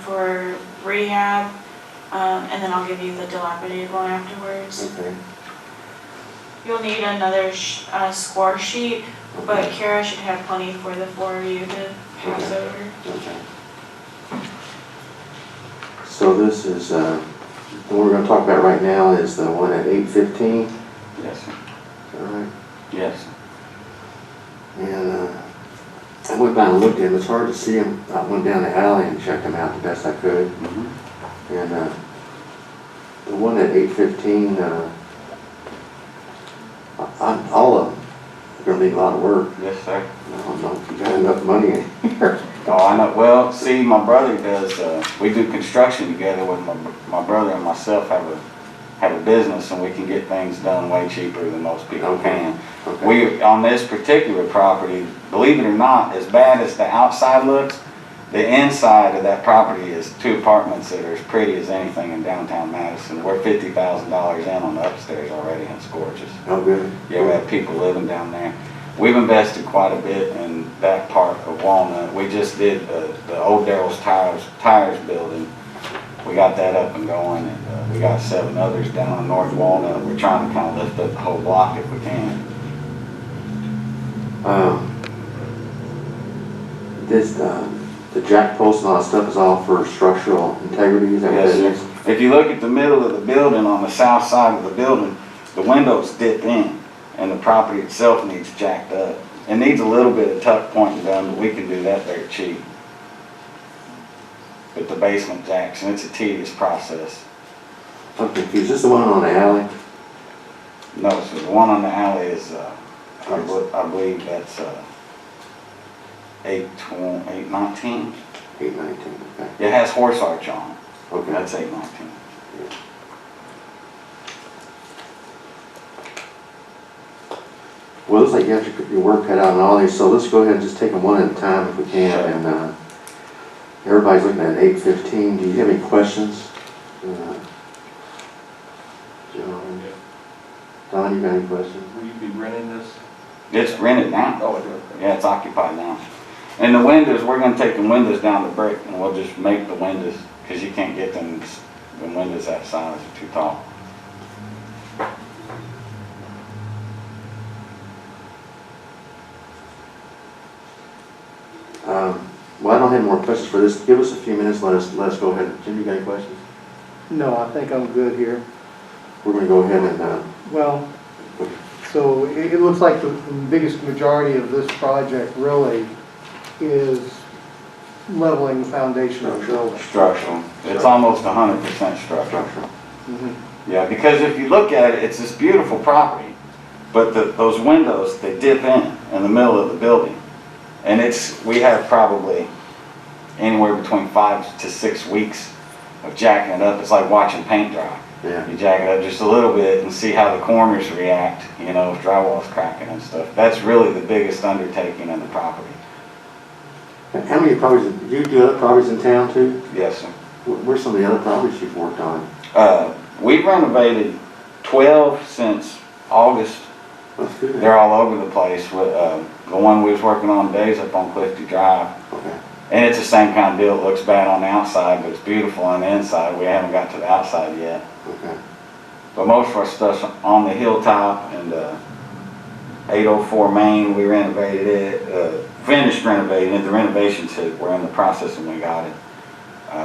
for rehab, and then I'll give you the dilapidated one afterwards. Okay. You'll need another score sheet, but Kara should have plenty for the 4 of you to pass over. Okay. So this is, the one we're going to talk about right now is the one at 815. Yes, sir. Is that right? Yes. And I went by and looked at him. It's hard to see him. I went down the alley and checked him out the best I could. Mm-hmm. And the one at 815, all of them are going to need a lot of work. Yes, sir. I don't know if you got enough money in here. Oh, I know. Well, see, my brother does, we do construction together with my brother and myself have a business and we can get things done way cheaper than most people Okay. can. Okay. We, on this particular property, believe it or not, as bad as the outside looks, the inside of that property is 2 apartments that are as pretty as anything in downtown Madison. We're $50,000 in on the upstairs already and it's gorgeous. Oh, good. Yeah, we have people living down there. We've invested quite a bit in that part of Walnut. We just did the old Daryl's Tires building. We got that up and going, and we got 7 others down in North Walnut. We're trying to kind of lift up the whole block if we can. The jack post and all that stuff is all for structural integrity, is that what Yes, that is? sir. If you look at the middle of the building, on the south side of the building, the windows dip in, and the property itself needs jacked up. It needs a little bit of tuck pointing done, but we can do that very cheap. With the basement jacks, and it's a tedious process. I'm confused, is this the one on the alley? No, so the one on the alley is, I believe that's 819. 819, okay. It has horse arch on it. Okay. That's 819. Well, it looks like you have your work cut out and all these, so let's go ahead and just take them one at a time if we can. Sure. And everybody's looking at 8:15. Do you have any questions? John? Don, you got any questions? Will you be renting this? It's rented now. Oh, okay. Yeah, it's occupied now. And the windows, we're gonna take the windows down to brick, and we'll just make the windows, because you can't get them, the windows that size are too tall. Well, I don't have more questions for this. Give us a few minutes, let us go ahead. Jim, you got any questions? No, I think I'm good here. We're gonna go ahead and, Well, so it looks like the biggest majority of this project really is leveling the foundation of the building. Structural. It's almost 100% structural. Mhm. Yeah, because if you look at it, it's this beautiful property, but those windows, they dip in the middle of the building. And we have probably anywhere between 5 to 6 weeks of jacking it up. It's like watching paint dry. yeah. You jack it up just a little bit and see how the corners react, you know, if drywall's cracking and stuff. That's really the biggest undertaking in the property. How many properties, do you do other properties in town too? Yes, sir. Where's some of the other properties you've worked on? We've renovated 12 since August. That's good. They're all over the place. The one we was working on today is up on Clifty Drive. Okay. And it's the same kind of deal. It looks bad on the outside, but it's beautiful on the inside. We haven't got to the outside yet. Okay. But most of our stuff's on the hilltop, and 804 Main, we renovated it, finished renovating it. The renovations we're in the process and we got it.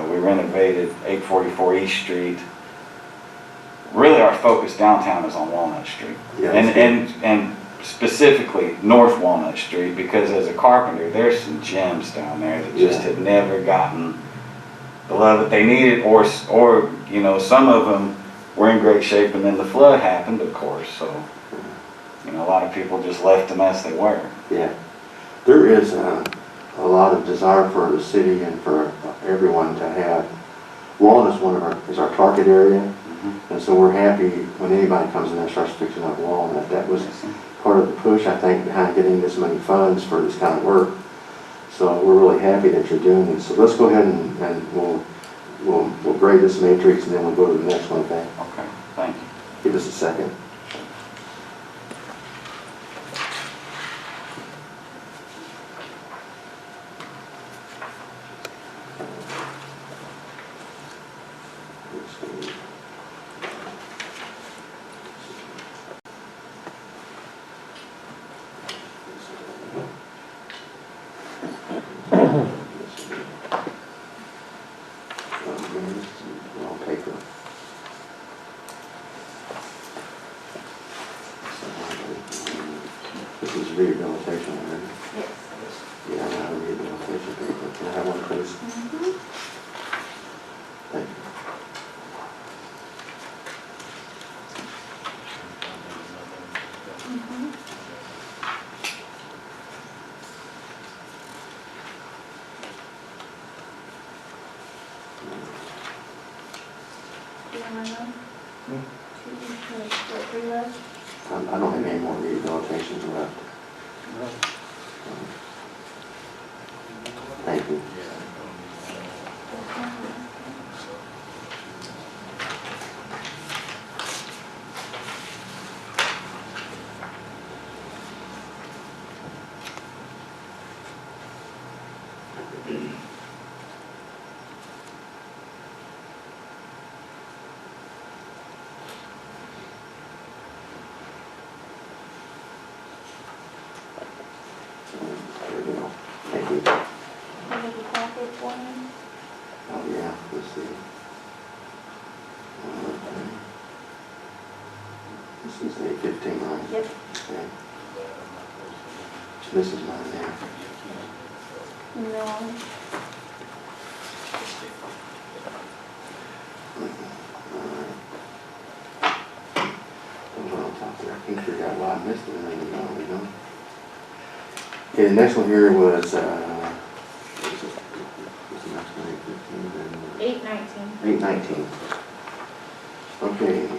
We renovated 844 East Street. Really our focus downtown is on Walnut Street. Yeah, And specifically North Walnut Street, because as a carpenter, there's some gems down there that just had never gotten the love that they needed, or you know, some of them were in great shape, and then the flood happened, of course, so, you know, a lot of people just left them as they were. Yeah. There is a lot of desire for the city and for everyone to have, Walnut is our target area, and so we're happy when anybody comes in and starts fixing up Walnut. That was part of the push, I think, behind getting this many funds for this kind of work. So we're really happy that you're doing this. So let's go ahead and we'll grade this matrix and then we'll go to the next one, okay? Okay, thank you. Give us a second. Wrong paper. This is rehabilitation, right? Yes. Yeah, I have a rehabilitation paper. Can I have one, please? Thank you. I don't have any more rehabilitations left. Thank you. This is 815, right? Yep. Okay. This is mine there. No. Those are on top there. I think we got a lot missed in there, we don't. Okay, the next one here was, what's the next one, 815, 819. 819. Okay.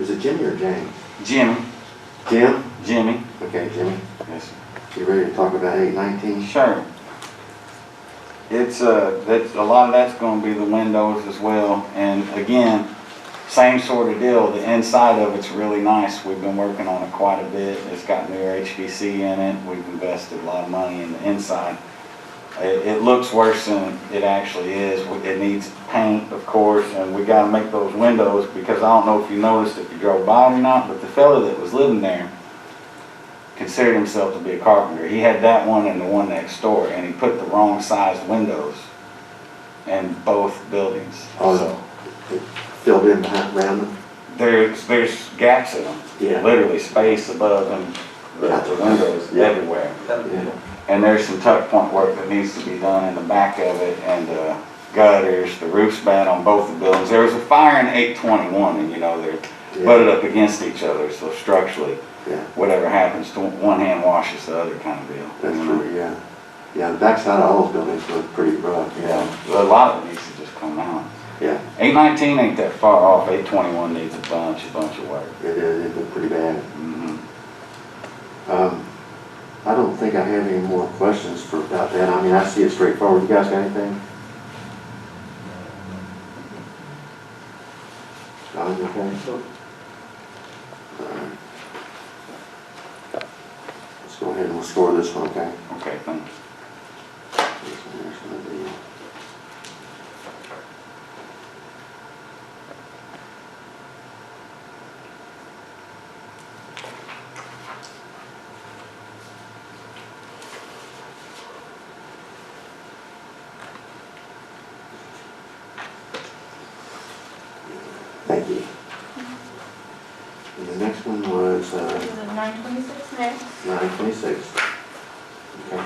Is it Jimmy or James? Jimmy, Jim? Jimmy, Okay, Jimmy. yes, sir. You ready to talk about 819? Sure. It's, that's, a lot of that's gonna be the windows as well, and again, same sort of deal, the inside of it's really nice, we've been working on it quite a bit, it's got new HVC in it, we've invested a lot of money in the inside. It looks worse than it actually is, it needs paint, of course, and we gotta make those windows, because I don't know if you noticed if you drove by it or not, but the fella that was living there considered himself to be a carpenter. He had that one and the one next door, and he put the wrong sized windows in both buildings. Oh, So filled in behind, around them? there's gaps in them, Yeah. literally space above them, the windows Yeah. everywhere. Yeah. And there's some tuck point work that needs to be done in the back of it, and the gutters, the roof's bad on both the buildings. There was a fire in 821, and you know, they're butted up against each other, so structurally, Yeah, whatever happens to one hand washes the other kind of deal. that's you know? true, yeah. Yeah, the backside of all those buildings look pretty rough. Yeah, a lot of it needs to just come out. Yeah, 819 ain't that far off, 821 needs a bunch of work. it is, it looked pretty bad. Mhm. I don't think I have any more questions about that. I mean, I see it straightforward. You guys got anything? John, you okay? All right. Let's go ahead and we'll score this one, okay? Okay, thank you. This one here's gonna be. Thank you. And the next one was, This is a 926 next. 926. Okay.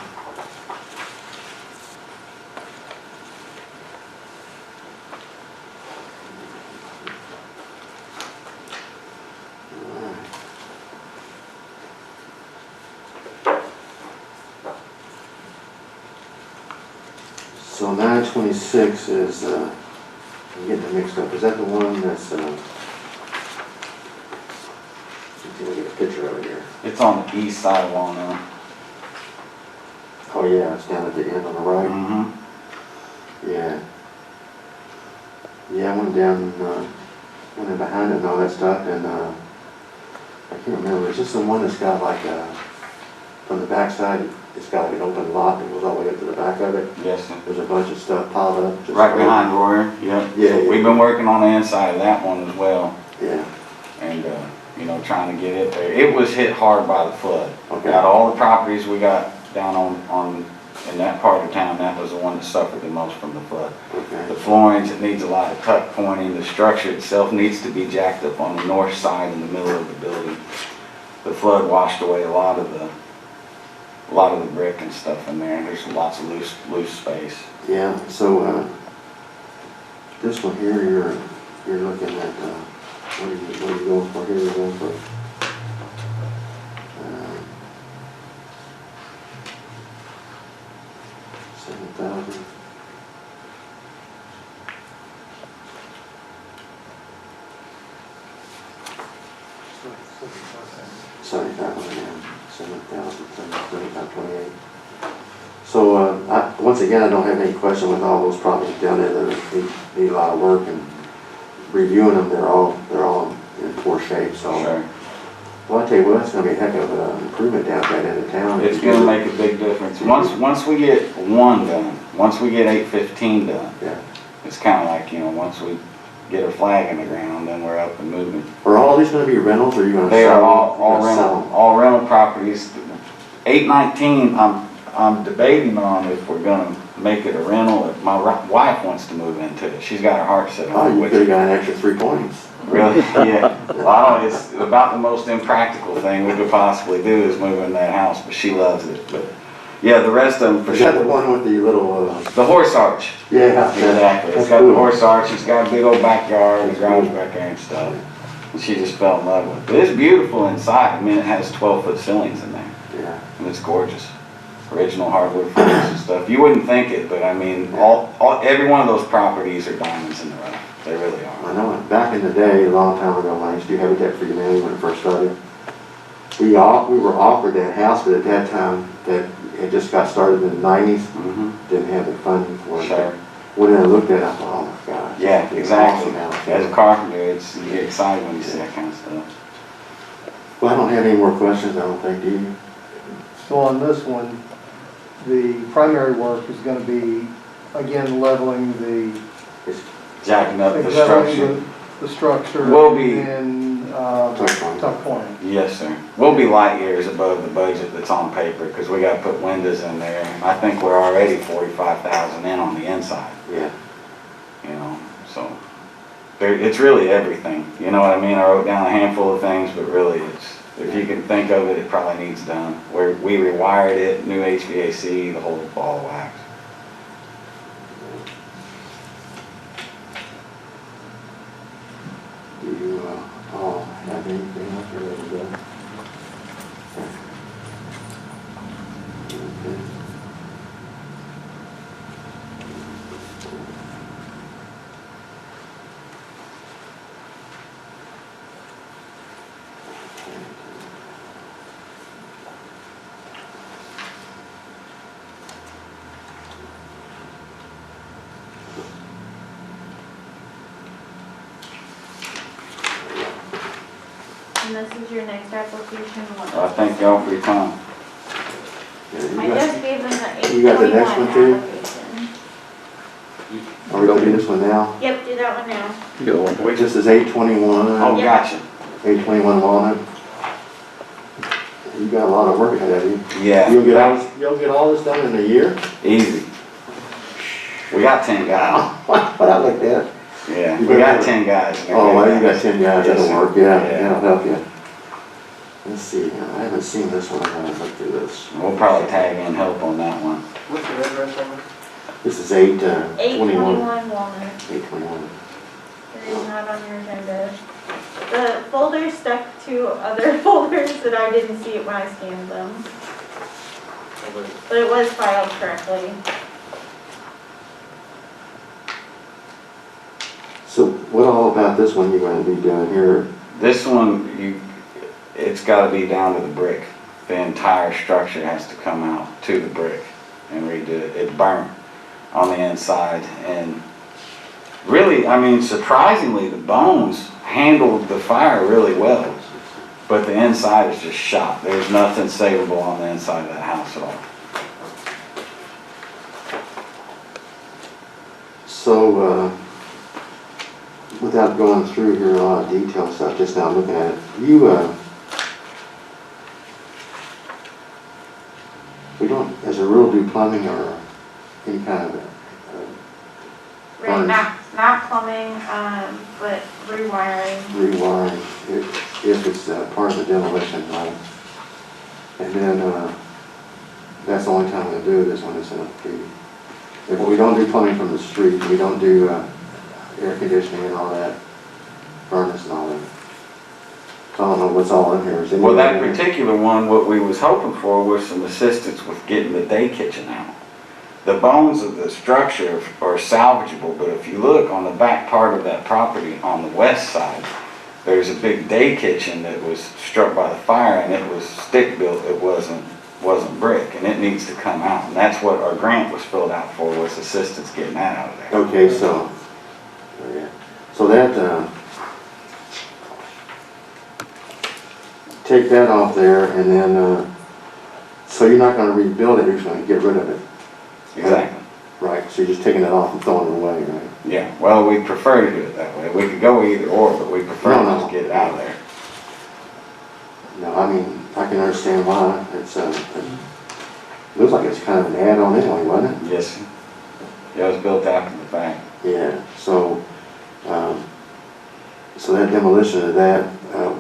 Alright. So 926 is, I'm getting it mixed up. Is that the one that's, let me get a picture of it here. It's on the east side of Walnut. Oh yeah, it's down at the end on the right. Mm-hmm. Yeah. Yeah, I went down, went in behind it and all that stuff, and I can't remember. Is this the one that's got like from the backside, it's got like an open lot that goes all the way up to the back of it? Yes, sir. There's a bunch of stuff piled up. just Right behind Royer, yep. Yeah, yeah. We've been working on the inside of that one as well, Yeah, and, you know, trying to get it there. It was hit hard by the flood. okay. Out of all the properties we got down on in that part of town, that was the one that suffered the most from the flood. The Okay, floorings, it needs a lot of tuck pointing. The structure itself needs to be jacked up on the north side in the middle of the building. The flood washed away a lot of the brick and stuff in there. There's lots of loose space. yeah, so, this one here, you're looking at, what are you going for here? You're going for, 7,000. $7,028. So, once again, I don't have any question with all those properties down there that need a lot of work, and reviewing them, they're all in poor shape, so. Sure. Well, I tell you what, it's gonna be a heck of an improvement down that end of town. It's gonna make a big difference. Once we get one done, once we get 815 done, Yeah. it's kinda like, you know, once we get our flag in the ground, then we're up and moving. Are all these gonna be rentals, or are you gonna They sell? are all gonna sell rental, them? all rental properties. 819, I'm debating on if we're gonna make it a rental. My wife wants to move into it. She's got her heart set Oh, on you it. could've got an extra 3 points. Really? Yeah. Well, I don't, it's about the most impractical thing we could possibly do is move in that house, but she loves it. But yeah, the rest of them for Is that the sure. one with the little, The horse arch. yeah. Exactly. It's That's got the cool. horse arch, it's got a big old backyard, and a garage back there and stuff. And she just fell in love with it. But it's beautiful inside. I mean, it has 12-foot ceilings in there, Yeah. and it's gorgeous. Original hardwood floors and stuff. You wouldn't think it, but I mean, every one of those properties are diamonds in the rough. They really I are. know it. Back in the day, a long time ago, when I used to do habitat for humanity when it first started, we were offered that house, but at that time, that it just got started in the 90s, didn't have the funding for it. Sure. When I looked at it, I thought, oh my gosh. Yeah, it's exactly. awesome house. As a carpenter, you get excited when you see that kind of stuff. Well, I don't have any more questions, I don't think, do you? So on this one, the primary work is gonna be, again, leveling the, Jacking up the leveling structure. the structure. Will be. And, tuck pointing. Yes, sir. We'll be light years above the budget that's on paper, because we gotta put windows in there, and I think we're already 45,000 in on the inside, Yeah. you know, so. It's really everything, you know what I mean? I wrote down a handful of things, but really if you can think of it, it probably needs done. We rewired it, new HVAC, the whole ball of wax. Do you, all have anything else you're ready to go? Okay. And this is your next application. I thank y'all for your time. Yeah, you I got- just gave them the You got the next 821 one too? application. Are we gonna do this one now? Yep, do that one now. This is 821. Oh, Yeah. gotcha. 821 Walnut. You got a lot of work ahead of you. Yeah. You'll get all this done in a year? Easy. We got 10 guys. What I looked at. Yeah, You we got better- 10 guys. and they're Oh, good well, you got guys. 10 guys, Yes, that'll sir. work, yeah, Yeah. that'll help you. Let's see, I haven't seen this one, I haven't looked through this. We'll probably tag in help on that one. What's the address on it? This is 821. 821 Walnut. 821. It is not on your agenda. The folder stuck to other folders that I didn't see it when I scanned them. But it was filed correctly. So what all about this one you're gonna be doing here? This one, it's gotta be down to the brick. The entire structure has to come out to the brick and redo it. It burnt on the inside, and really, I mean, surprisingly, the bones handled the fire really well, but the inside is just shot. There's nothing savable on the inside of that house at all. So, without going through here a lot of detail stuff, just now looking at it, we don't, as a rule, do plumbing or any kind of Right, not plumbing, but rewiring. rewiring, if it's part of the demolition, right? And then, that's the only time we do it is when it's in a tree. If we don't do plumbing from the street, we don't do, air conditioning and all that, furnace and all that. So I don't know what's all in here. Is Well, that anybody- particular one, what we was hoping for was some assistance with getting the day kitchen out. The bones of the structure are salvageable, but if you look on the back part of that property on the west side, there's a big day kitchen that was struck by the fire, and it was stick built, it wasn't brick, and it needs to come out. And that's what our grant was filled out for, was assistance getting that out of there. Okay, so, yeah. So that, take that off there and then, so you're not gonna rebuild it, you're just gonna get rid of it. Exactly. Right, so you're just taking it off and throwing it away, right? Yeah, well, we prefer to do it that way. We could go either or, but we prefer to No. just get it out of there. No, I mean, I can understand why. It's, it looks like it's kind of an add-on anyway, wasn't it? Yes, Yeah, it was built after the fact. Yeah, so, so that demolition of that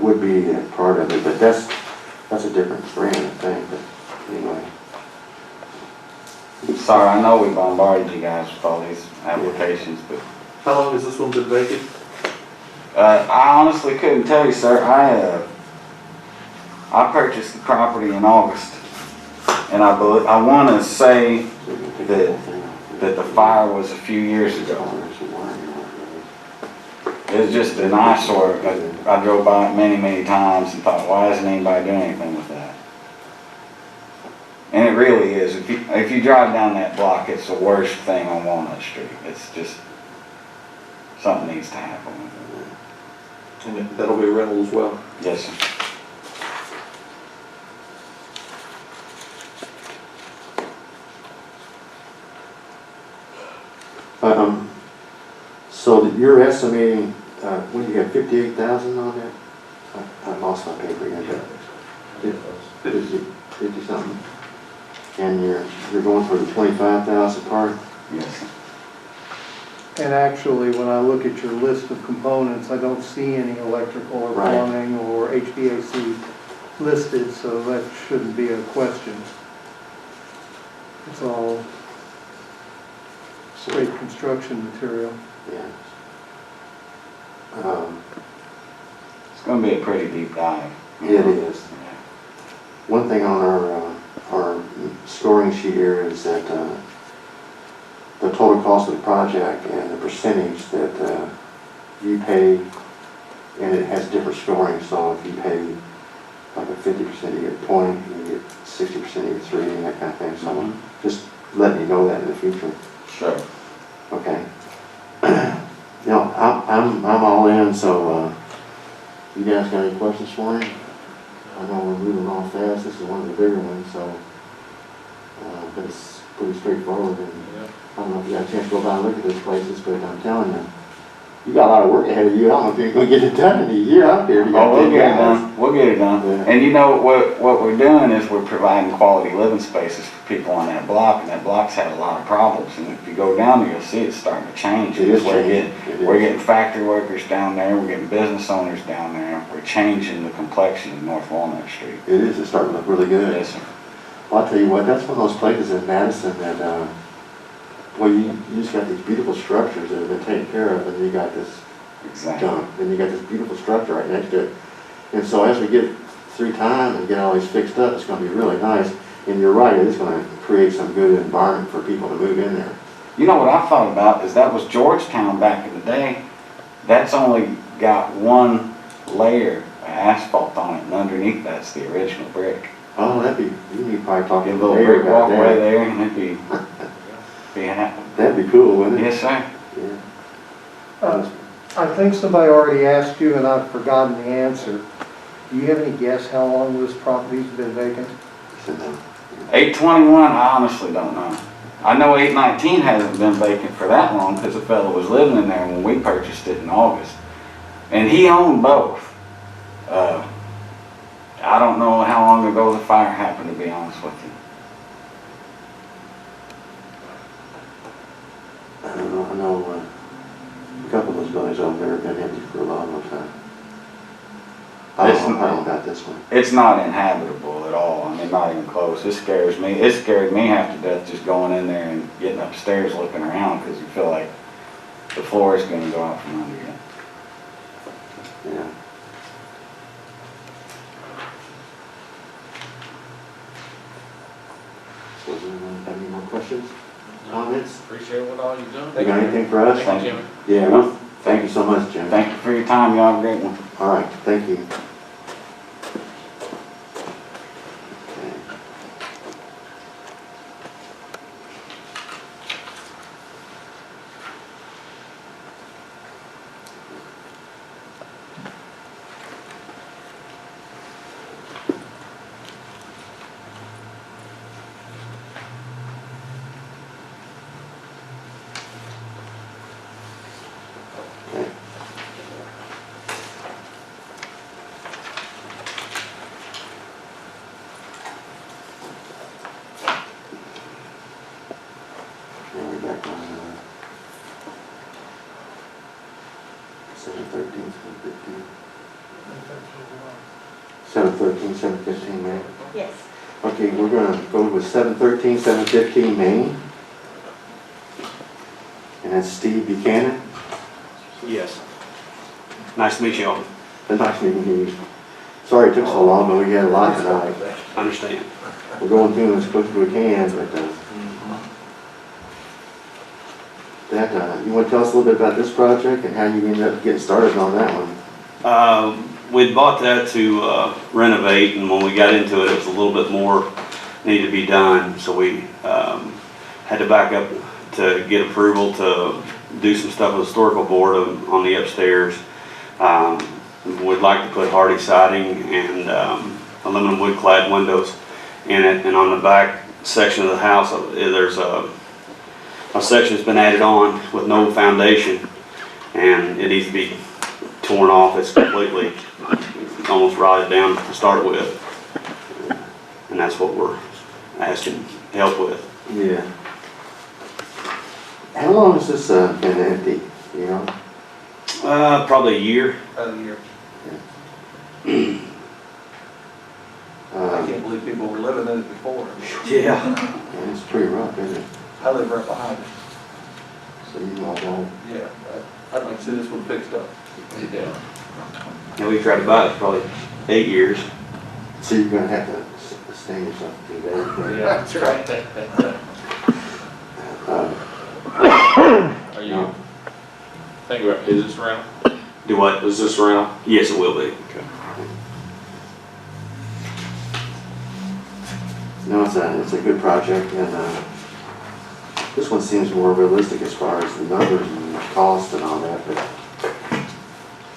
would be a part of it, but that's a different grant, I think, but anyway. Sorry, I know we bombarded you guys with all these applications, but How long has this one been vacant? I honestly couldn't tell you, sir. I purchased the property in August, and I want to say that the fire was a few years ago. It was just an eyesore. I drove by it many, many times and thought, why isn't anybody doing anything with that? And it really is. If you drive down that block, it's the worst thing on Walnut Street. It's just, something needs to happen with it. And that'll be a rental as well. Yes, sir. So that you're estimating, when you have 58,000 on that? I lost my paper again. 50 something? And you're going for the 25,000 part? Yes, sir. And actually, when I look at your list of components, I don't see any electrical or Right. plumbing or HVAC listed, so that shouldn't be a question. It's all straight construction material. Yeah. It's going to be a pretty deep dive. Yeah, it is. One thing on our scoring sheet here is that the total cost of the project and the percentage that you pay, and it has different scoring, so if you pay like a 50%, you get 20, you get 60%, you get 3, and that kind of thing, so just letting you know that in the future. Sure. Okay. You know, I'm all in, so you guys got any questions for me? I know we're moving along fast, this is one of the bigger ones, so, but it's pretty straightforward, and I don't know if you got a chance to go by and look at those places, but I'm telling you, you got a lot of work ahead of you. I don't know if you're gonna get it done in a year out there. Oh, we'll get it done. We'll get it done. Yeah. And you know, what we're doing is we're providing quality living spaces for people on that block, and that block's had a lot of problems. And if you go down there, you'll see it's starting to change. It is We're changing. we're getting factory workers down there, we're getting business owners down there. We're changing the complexion of North Walnut Street. It is, it's starting to look really good. Yes, sir. Well, I'll tell you what, that's one of those places in Madison that, well, you just got these beautiful structures that have been taken care of, and you got this Exactly. junk, and you got this beautiful structure right next to it. And so as we get through time and get all these fixed up, it's gonna be really nice. And you're right, it is gonna create some good environment for people to move in there. You know what I thought about is that was Georgetown back in the day. That's only got one layer of asphalt on it, and underneath that's the original brick. Oh, that'd be, you need to probably talk to Get a the little mayor brick about walkway that. there, and it'd be happy. That'd be cool, wouldn't it? Yes, sir. Yeah. I think somebody already asked you and I've forgotten the answer. Do you have any guess how long this property's been vacant? So, no. 821, I honestly don't know. I know 819 hasn't been vacant for that long because the fellow was living in there when we purchased it in August. And he owned both. I don't know how long ago the fire happened, to be honest with you. I don't know, I know a couple of those buildings over there have been empty for a long, long time. I don't know about this one. It's not inhabitable at all. I mean, not even close. It scares me. It scared me half to death just going in there and getting upstairs looking around because you feel like the floor is going to go out from under you. Yeah. So, does anyone have any more questions, comments? Appreciate what all you've done. You got anything for us? Thank you, Jimmy. Yeah, well, thank you so much, Jim. Thank you for your time. You have a great one. All right, thank you. Okay. Okay. 713, 715 Main. Yes. Okay, we're gonna go with 713, 715 Main. And that's Steve Buchanan. Yes. Nice to meet you all. Nice meeting you. Sorry it took so long, but we had a lot tonight. I understand. We're going through them as quick as we can, but, you want to tell us a little bit about this project and how you ended up getting started on that one? We'd bought that to renovate, and when we got into it, it was a little bit more needed to be done. So we had to back up to get approval to do some stuff with the historical board on the upstairs. We'd like to put hardy siding and aluminum wood clad windows in it. And on the back section of the house, there's a section that's been added on with no foundation, and it needs to be torn off. It's completely almost rotted down to start with, and that's what we're asking help with. Yeah. How long has this been empty, you know? Probably a year. About a year. I Yeah. can't believe people were living in it before. Yeah. And it's pretty rough, isn't it? I live right behind it. So you all got it. Yeah, I'd like to see this one fixed up. Yeah. And we tried to buy it for probably 8 years. So you're gonna have to sustain yourself through that. Yeah, that's right. Are you, think about, is this rental? Do what? Is this rental? Yes, it will be. Okay. No, it's a good project, and this one seems more realistic as far as the numbers and the cost and all that, but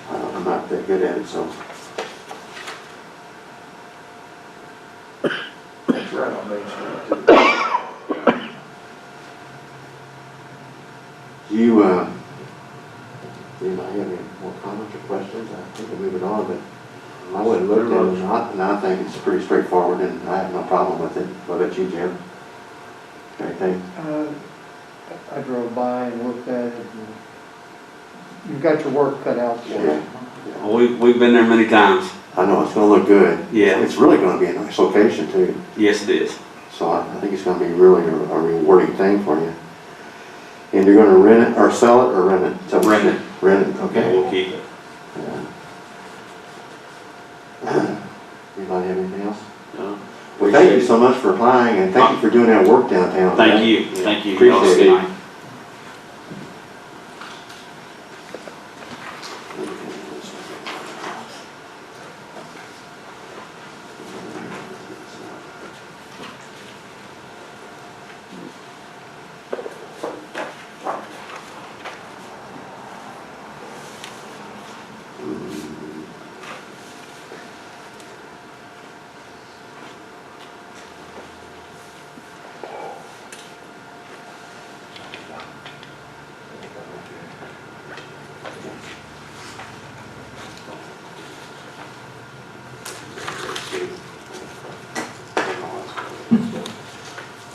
I'm not that good at it, so. That's right on Main Street too. You, anybody have any more comments or questions? I think we'll move it on, but I wouldn't look at it, and I think it's pretty straightforward, and I have no problem with it. What about you, Jim? Anything? I drove by and looked at it, and you've got your work cut out for you. Yeah. Well, we've been there many times. I know, it's gonna look good. Yeah. It's really gonna be a nice location too, Yes, it is. so I think it's gonna be really a rewarding thing for you. And you're gonna rent it, or sell it, or rent it? Is that what you Rent said? Rent it, Okay, okay. we'll keep it. Yeah. Anybody have anything else? No. Well, thank you so much for applying, and thank you for doing that work downtown. Thank you. Yeah. Thank you. Appreciate Y'all it. stay nice.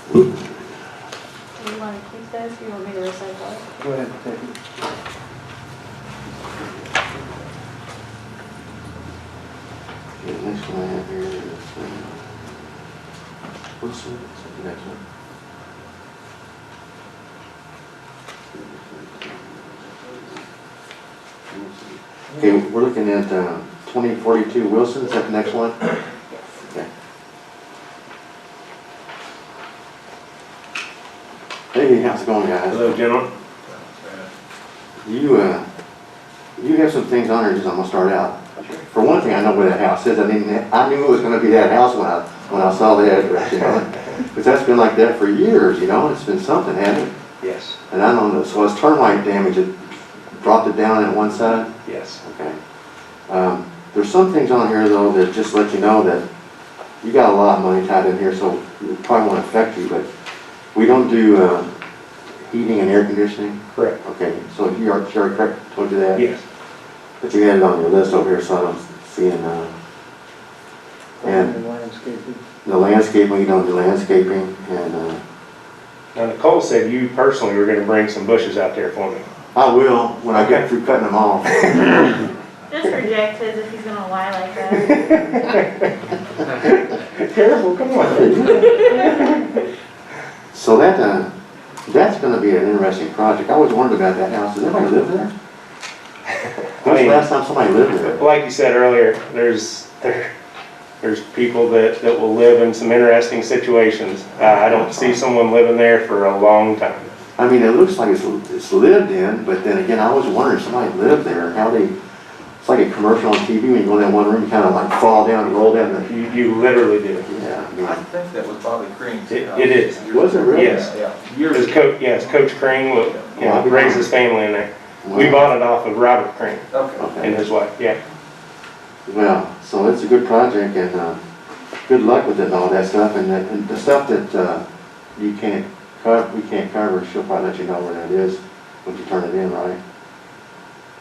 Do you want to keep this, or you want me to recycle it? Go ahead and take it. Okay, the next one I have here is, what's the next one? Okay, we're looking at 2042 Wilson, is that the next one? Okay. Hey, how's it going, guys? Hello, gentlemen. You have some things on there, just I'm gonna start out. For one thing, I know where that house is. I knew it was gonna be that house when I saw the address, you know? Because that's been like that for years, you know? It's been something, hasn't it? Yes. And I don't know, so it's termite damage, it dropped it down on one side? Yes. Okay. There's some things on here though that just let you know that you got a lot of money tied in here, so it probably won't affect you, but we don't do heating and air conditioning. Correct. Okay, so you already told you that? Yes. But you had it on your list over here, so I don't see it. And landscaping. the landscaping, you don't do landscaping, and Now, Nicole said you personally were gonna bring some bushes out there for me. I will when I get through cutting them off. Just reject his if he's gonna lie like that. Careful, come on. So that's gonna be an interesting project. I always wondered about that house. Does anybody live there? When's the last time somebody lived there? Like you said earlier, there's people that will live in some interesting situations. I don't see someone living there for a long time. I mean, it looks like it's lived in, but then again, I always wondered if somebody lived there, how it's like a commercial on TV, when you go in that one room, you kind of like fall down and roll down the, You literally do. yeah, I mean, I think that was Bobby Cream's. It is. Was it really? Yes. Yeah, years It's ago. Coach Cream, raised his family in there. We wow. bought it off of Robert Cream Okay. and Okay, his wife, yeah. well, so it's a good project, and good luck with it and all that stuff, and the stuff that we can't cover, she'll probably let you know where that is when you turn it in, right?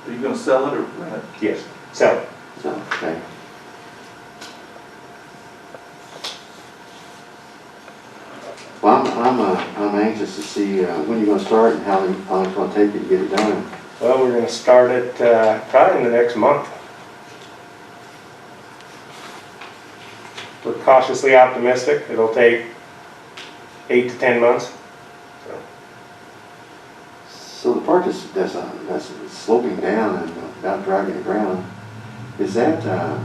Are you gonna sell it or rent it? Yes, so, So, okay. Well, I'm anxious to see when you're gonna start and how long it's gonna take you to get it done. well, we're gonna start it probably in the next month. We're cautiously optimistic. It'll take 8 to 10 months. So the part that's sloping down and about dragging the ground, is that, are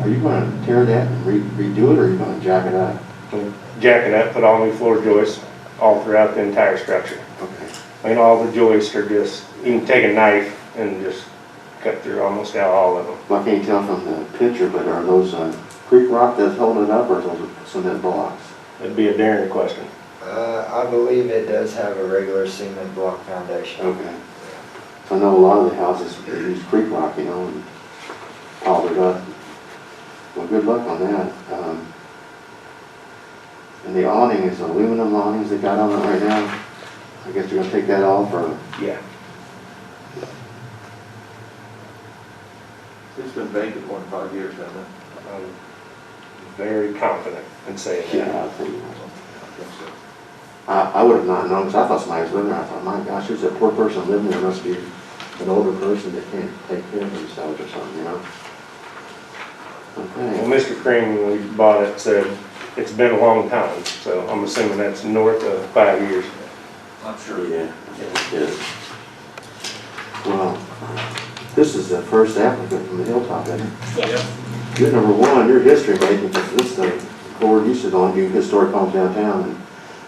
you gonna tear that and redo it, or are you gonna jack it up? We'll jack it up, put all new floor joists all throughout the entire structure. Okay. I mean, all the joists are just, you can take a knife and just cut through almost all of them. Well, I can't tell from the picture, but are those creek rock that's holding it up, or are those cement blocks? It'd be a daring question. I believe it does have a regular cement block foundation. Okay. So I know a lot of the houses, they use creek rock, you know, and piled it up. Well, good luck on that. And the awning is aluminum awnings they got on it right now. I guess you're gonna take that off, or? Yeah. It's been vacant more than 5 years, hasn't it? I'm very confident in saying that. Yeah, I think. I think so. I would have not known, because I thought somebody was living there. I thought, my gosh, there's a poor person living there. Must be an older person that can't take care of themselves or something, you know? Well, Okay. Mr. Cream, when we bought it, said it's been a long time, so I'm assuming that's north of 5 years. I'm sure. Yeah, yeah. Well, this is the first applicant from the Hilltop, isn't it? Yes. You're number one, you're history making, because this, the board used to don't do historic homes downtown, and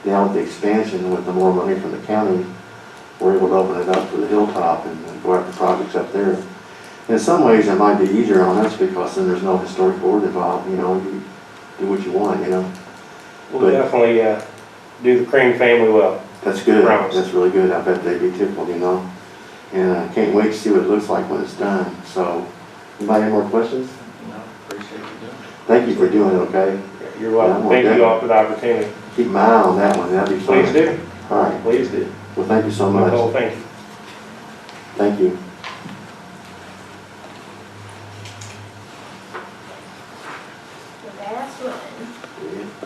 now with the expansion, with the more money from the county, we're able to open it up for the Hilltop and go after projects up there. In some ways, it might be easier on us, because then there's no historic board involved, you know, you do what you want, you know? We'll But- definitely do the Cream family well. That's good, Promise. that's really good, I bet they'd be tickled, you know? And I can't wait to see what it looks like when it's done, so, anybody have more questions? No, appreciate you doing it. Thank you for doing it, okay? You're welcome. Thank you all for the opportunity. Keep my eye on that one, that'd be fun. Please do. All right, Please do. well, thank you so Nicole, much. thank you. Thank you. The last one.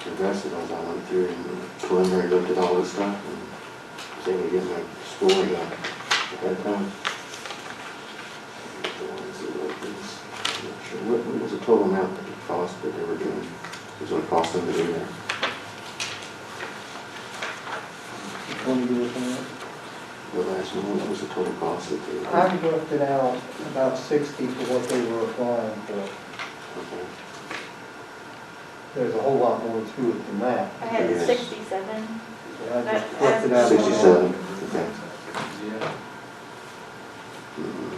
The rest of those I went through and preliminary looked at all this stuff and was able to get my scoring done at that time. I'm not sure, what was the total amount that it cost that they were doing? It was gonna cost them to do that. When you looking at? The last one, what was the total cost that they? I worked it out about 60 for what they were applying for. Okay. There's a whole lot more to it than that. I had Yes. 67. I just worked it out. 67, okay. Yeah. Mhm.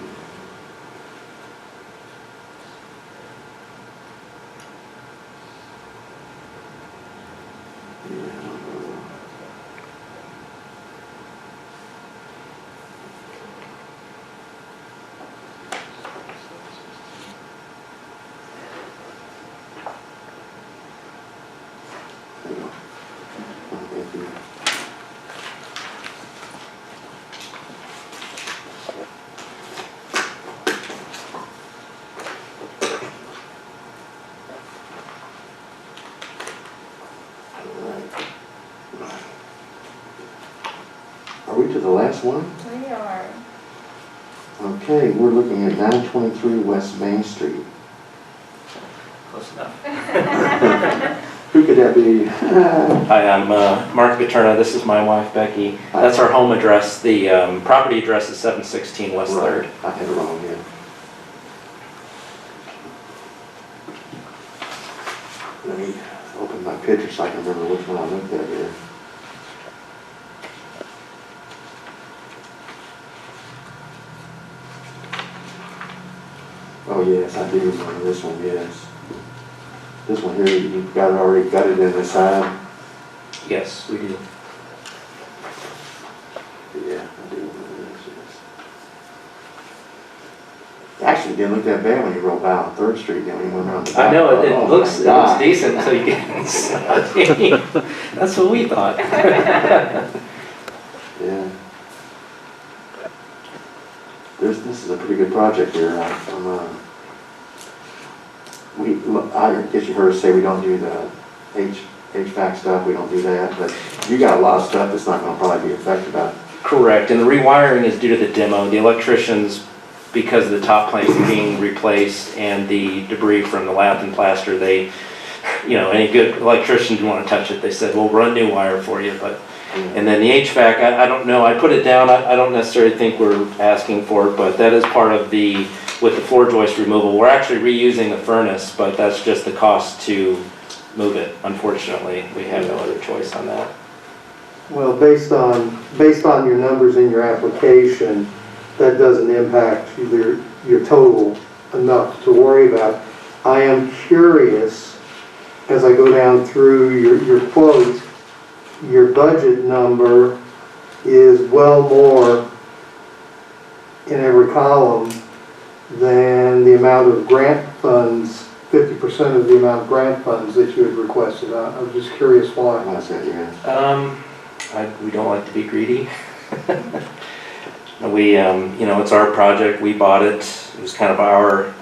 Are we to the last one? We are. Okay, we're looking at 923 West Main Street. Close enough. Who could that be? Hi, I'm Mark Paterna. This is my wife, Becky. That's our home address. The property address is 716 West 3rd. I had it wrong again. Let me open my picture so I can remember which one I looked at here. Oh, yes, I do remember this one, yes. This one here, you've got it already gutted in the side? Yes, we do. Yeah, I do remember this, yes. Actually, it didn't look that bad when you rolled by on 3rd Street, then when you went around the back. I know, it Oh, looks my God. decent until you get inside. That's what we thought. Yeah. This is a pretty good project here. I guess you heard us say we don't do the HVAC stuff, we don't do that, but you got a lot of stuff that's not gonna probably be affected by it. Correct, and the rewiring is due to the demo. The electricians, because of the top plate being replaced and the debris from the lath and plaster, they, any good electrician who want to touch it, they said, we'll run new wire for you, but, and then the HVAC, I don't know, I put it down, I don't necessarily think we're asking for it, but that is part of with the floor joist removal. We're actually reusing the furnace, but that's just the cost to move it, unfortunately. We have no other choice on that. Well, based on your numbers in your application, that doesn't impact your total enough to worry about. I am curious, as I go down through your quote, your budget number is well more in every column than the amount of grant funds, 50% of the amount of grant funds that you had requested. I was just curious why. Why is that, yeah? We don't like to be greedy. We, it's our project, we bought it, it was kind of our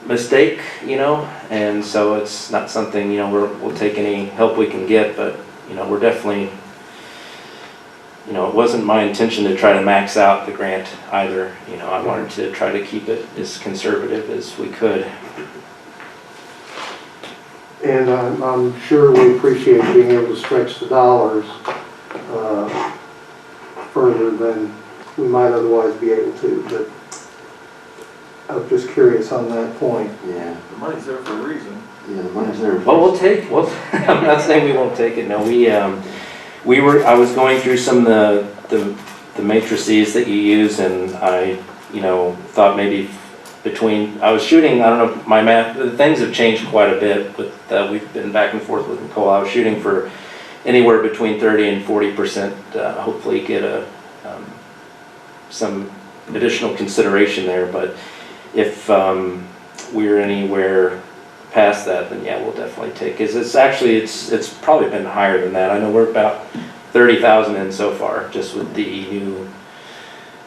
mistake, and so it's not something, we'll take any help we can get, but, we're definitely, it wasn't my intention to try to max out the grant either, I wanted to try to keep it as conservative as we could. And I'm sure we appreciate being able to stretch the dollars further than we might otherwise be able to, but I was just curious on that point. Yeah. The money's there for a reason. Yeah, the money's there. Well, I'm not saying we won't take it, no, I was going through some of the matrices that you use, and I, thought maybe I was shooting, I don't know, my math, the things have changed quite a bit, but we've been back and forth with Nicole. I was shooting for anywhere between 30 and 40%, hopefully get some additional consideration there, but if we're anywhere past that, then yeah, we'll definitely take it. It's probably been higher than that. I know we're about 30,000 in so far, just with the new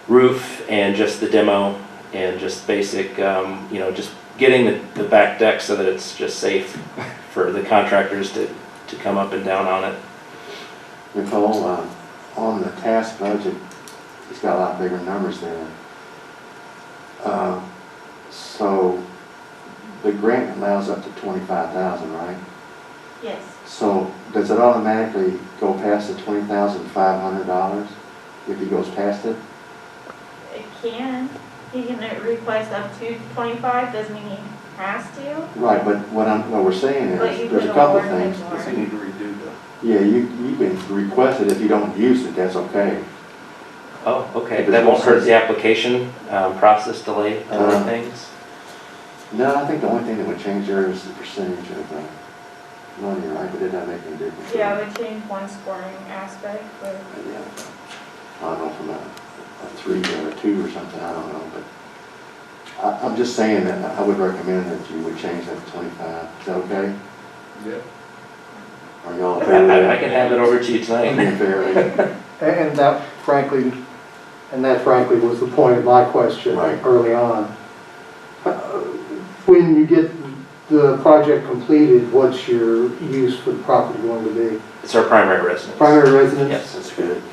roof and just the demo and just basic, just getting the back deck so that it's just safe for the contractors to come up and down on it. Nicole, on the task budget, it's got a lot bigger numbers there. So the grant allows up to 25,000, right? Yes. So does it automatically go past the $20,500 if he goes past it? It can. He can request up to 25, doesn't mean he has to. Right, but what we're saying But is, you there's a could couple award him things. more. Does he need to redo the? Yeah, you can request it if you don't use it, that's okay. Oh, okay, that won't hurt the application process delay and other things? No, I think the only thing that would change there is the percentage of money, right? But did that make any difference? Yeah, they changed one scoring aspect, but Yeah. I don't know, from a 3 to a 2 or something, I don't know, but I'm just saying that I would recommend that you would change that to 25. Is that okay? Yeah. Are y'all okay with I that? can have it over to you tonight. And that frankly was the point of my question Right. early on. When you get the project completed, what's your use for the property going to be? It's our primary residence. Primary residence? Yes. That's good.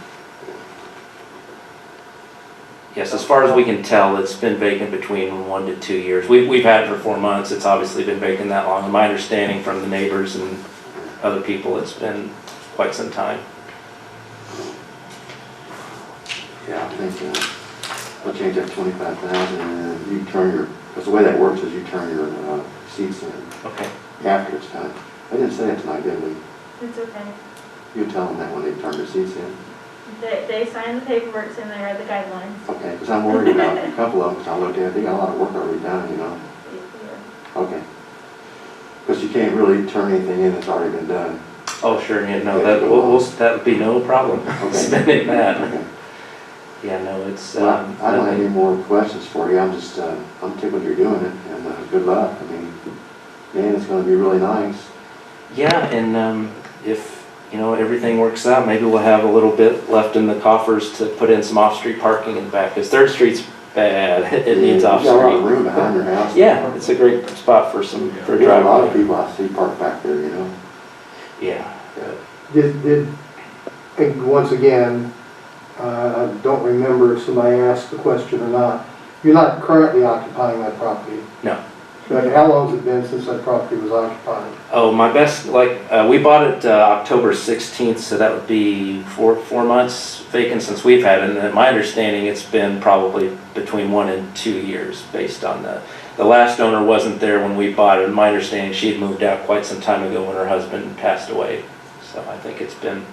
Yes, as far as we can tell, it's been vacant between 1 to 2 years. We've had it for 4 months. It's obviously been vacant that long. My understanding from the neighbors and other people, it's been quite some time. Yeah, I think I'll change that 25,000 and then you turn your, because the way that works is you turn your seats in Okay. after it's done. I didn't say it tonight, did we? it's okay. You tell them that when they turn their seats in. They sign the paperwork and they read the guidelines. Okay, because I'm worried about a couple of them, because I looked at it, they got a lot of work already done, you know? Okay. Because you can't really turn anything in that's already been done. Oh, sure, yeah, no, that would be no problem, spending that. Okay. Yeah, no, it's, Well, I don't have any more questions for you, I'm just, I'm tickled you're doing it, and good luck. I mean, man, it's gonna be really nice. yeah, and if, you know, everything works out, maybe we'll have a little bit left in the coffers to put in some off-street parking in the back, because Third Street's bad, it needs You got a lot of off-street. room behind your house. Yeah, it's a great spot for some, for There's a lot of driveway. people I see parked back there, you know? Yeah. And once again, I don't remember if somebody asked the question or not. You're not currently occupying that property? No. But how long has it been since that property was occupied? Oh, my best, we bought it October 16th, so that would be four months vacant since we've had it. And my understanding, it's been probably between 1 and 2 years based on the last owner wasn't there when we bought it. And my understanding, she had moved out quite some time ago when her husband passed away. So I think it's been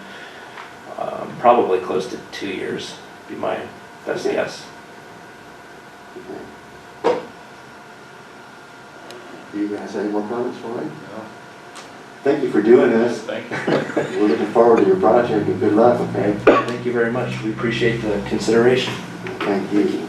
probably close to 2 years, be my best guess. Do you guys have any more comments for me? No. Thank you for doing this. Thank you. We're looking forward to your project and good luck, okay? Thank you very much. We appreciate the consideration. Thank you.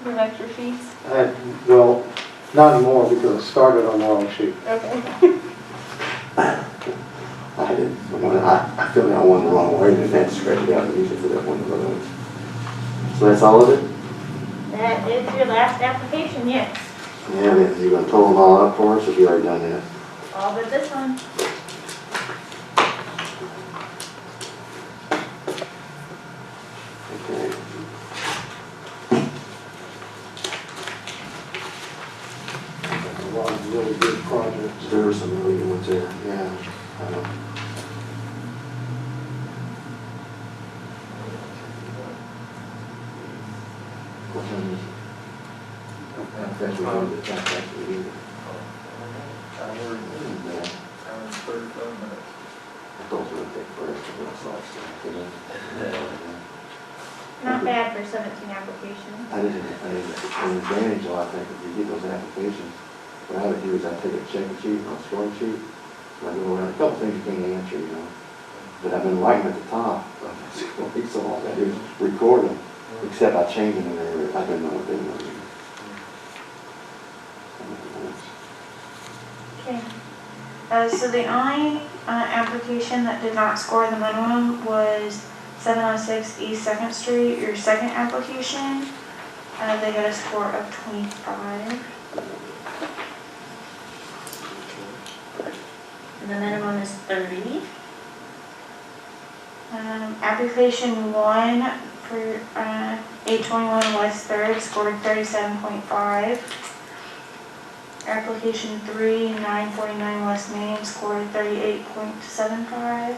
You have extra sheets? Well, not anymore because I started on the wrong sheet. Okay. I didn't, I filled out one the wrong way and had to scratch it out and use it for that one of those. So that's all of it? That is your last application, yes. Yeah, then you're gonna total them all up for us, or have you already done that? All but this one. Okay. A lot of really good projects. There were some really good ones there, yeah. What time is it? That's what we did, that's what we did. Hour and 35 minutes. I thought we would take first, but it's last, you know? Not bad for 17 applications. I didn't, an advantage, though, I think, if you get those applications, what I would do is I'd take a checking sheet or a scoring sheet, and I'd go around, a couple things you can't answer, you know? But I've been writing at the top of the scoring, so all I do is record them, except I change them in there, I didn't know what they were. Okay. So the only application that did not score the minimum was 706 East 2nd Street, your second application. They got a score of 25. And the minimum is 30. Application 1 for 821 West 3rd scored 37.5. Application 3, 949 West Main scored 38.75.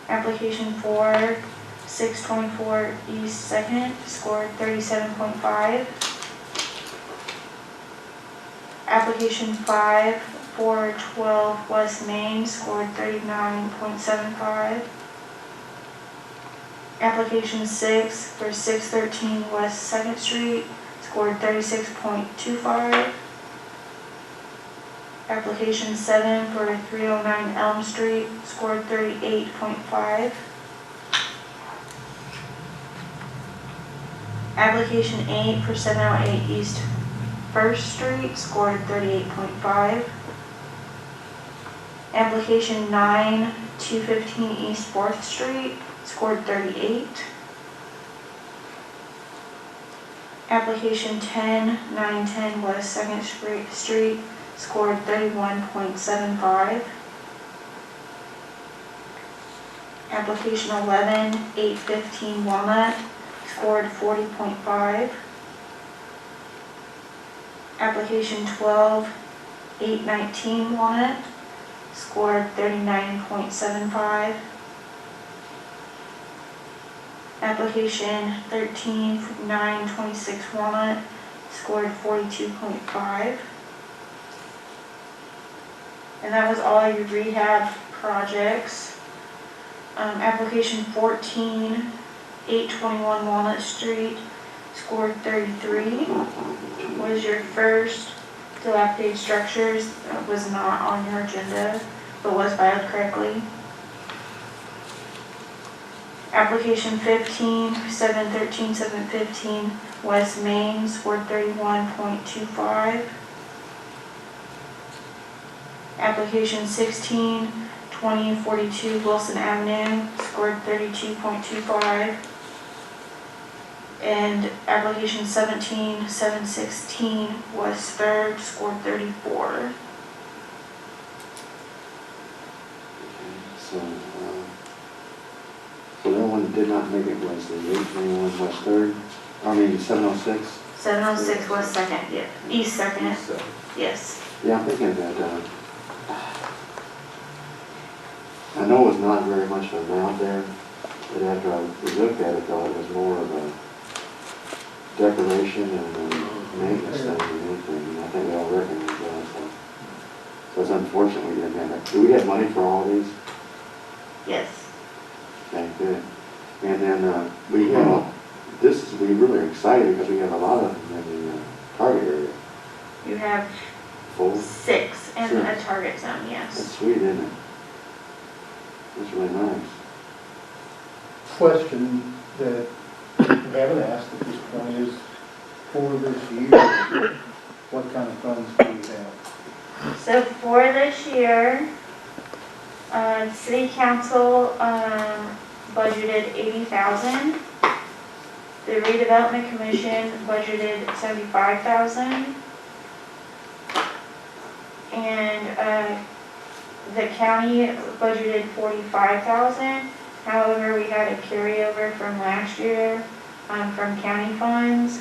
Application 4, 624 East Second scored 37.5. Application 5, 412 West Main scored 39.75. Application 6 for 613 West Second Street scored 36.25. Application 7 for 309 Elm Street scored 38.5. Application 8 for 708 East First Street scored 38.5. Application 9, 215 East 4th Street scored 38. Application 10, 910 West 2nd Street scored 31.75. Application 11, 815 Walnut scored 40.5. Application 12, 819 Walnut scored 39.75. Application 13, 926 Walnut scored 42.5. And that was all your rehab projects. Application 14, 821 Walnut Street scored 33. Was your first dilapidated structures, was not on your agenda, but was filed correctly. Application 15, 713, 715 West Main scored 31.25. Application 16, 2042 Wilson Avenue scored 32.25. And application 17, 716 West 3rd scored 34. So that one did not make it, was the 821 West 3rd, I mean 706? 706 West 2nd, yeah, East 2nd, yes. Yeah, I'm thinking that, I know it was not very much of an amount there, but after I looked at it though, it was more of a decoration and maintenance thing than anything, and I think they all recognize that, so it's unfortunate we didn't have it. Do we have money for all these? Yes. Okay, good. And then, we have, we really are excited because we have a lot of them in the target area. You have 6 in a target zone, yes. That's sweet, isn't it? That's really nice. Question that we haven't asked at this point is, for this year, what kind of funds do we have? So for this year, City Council budgeted $80,000. The Redevelopment Commission budgeted $75,000. And the county budgeted $45,000. However, we had a carryover from last year from county funds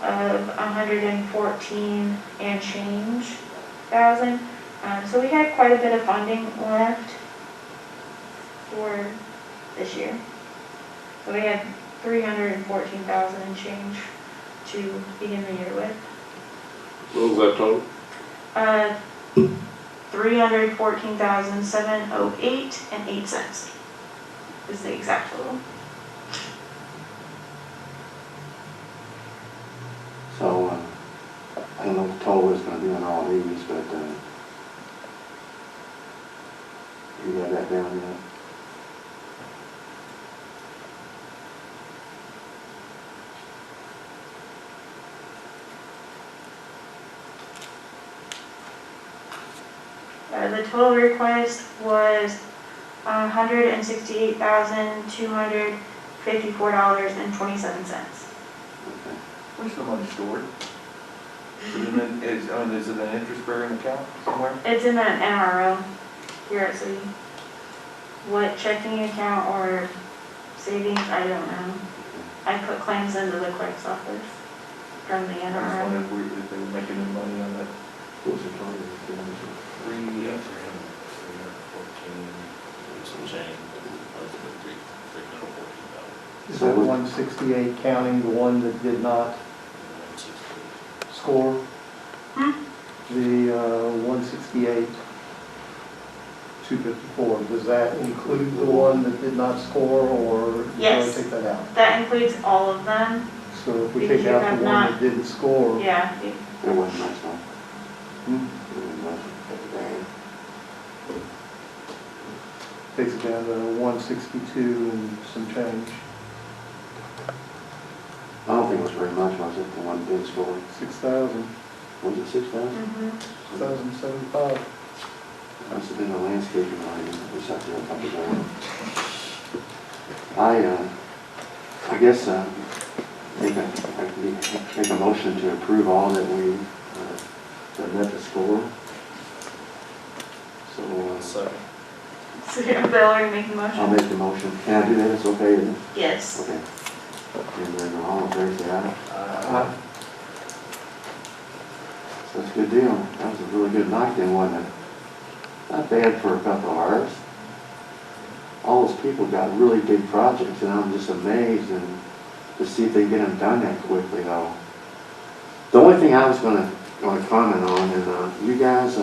of 114 and change thousand. So we had quite a bit of funding left for this year. So we had 314,000 and change to begin the year with. What was that total? 314,708 and 8 cents is the exact total. So, I don't know what the total is gonna be on all these, but, you have that down yet? The total request was $168,254.27. Where's the money stored? Is it an interest-bearing account somewhere? It's in an NRO here at City. What checking account or savings, I don't know. I put claims into the clerk's office from the I just NRO. wondered if they were making any money on that. What was the total? 314. Some change, 314,000. Is that 168 counting the one that did not score? The 168, 254, does that include the one that did not score, or do I Yes. take that out? That includes all of them. So if we Because take you out have the one not- that didn't score, Yeah, It wasn't nice, though. Hmm. It wasn't nice. takes it down to 162 and some change, I don't think it was very much, was it, the one that didn't score? 6,000, Was it 6,000? 6,075. Must have been a landscaping line, it was up there on top of the ground. I guess, make a motion to approve all that we, that met the score. So, so Bill, are you making a motion? I'll make the motion. Can I do that? It's okay, isn't it? Yes. Okay. And then all in favor, say aye. Aye. So that's a good deal. That was a really good night then, wasn't it? Not bad for a couple of hours. All those people got really big projects, and I'm just amazed and to see if they get them done that quickly, though. The only thing I was gonna comment on, and you guys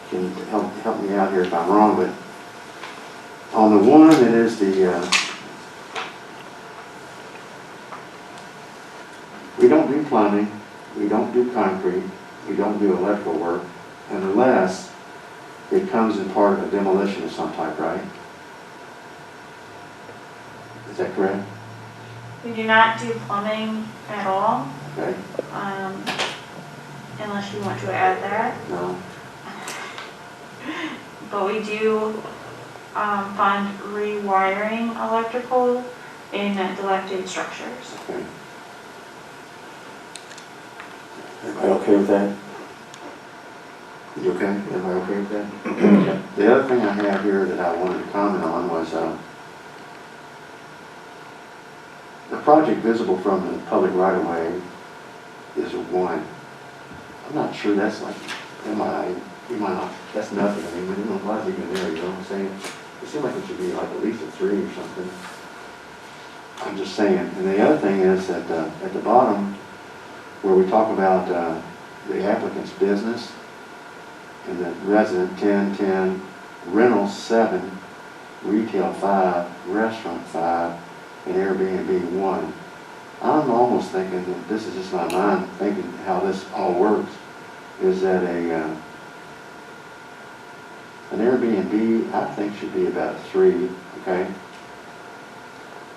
can help me out here if I'm wrong, but on the one that is the we don't do plumbing, we don't do concrete, we don't do electrical work unless it comes in part of a demolition of some type, right? Is that correct? We do not do plumbing at all, Okay, unless you want to add that. no, But we do fund rewiring electrical in dilapidated structures. okay. Everybody okay with that? You okay? Everybody okay with that? The other thing I have here that I wanted to comment on was the project visible from the public right-of-way is one. I'm not sure that's like, you might not, that's nothing. I mean, we don't know why it's even there, you know what I'm saying? It seems like it should be like at least a 3 or something. I'm just saying. And the other thing is that at the bottom, where we talk about the applicant's business, and the resident 10, rental 7, retail 5, restaurant 5, and Airbnb 1. I'm almost thinking that this is just my mind thinking how this all works, is that an Airbnb I think should be about 3, okay?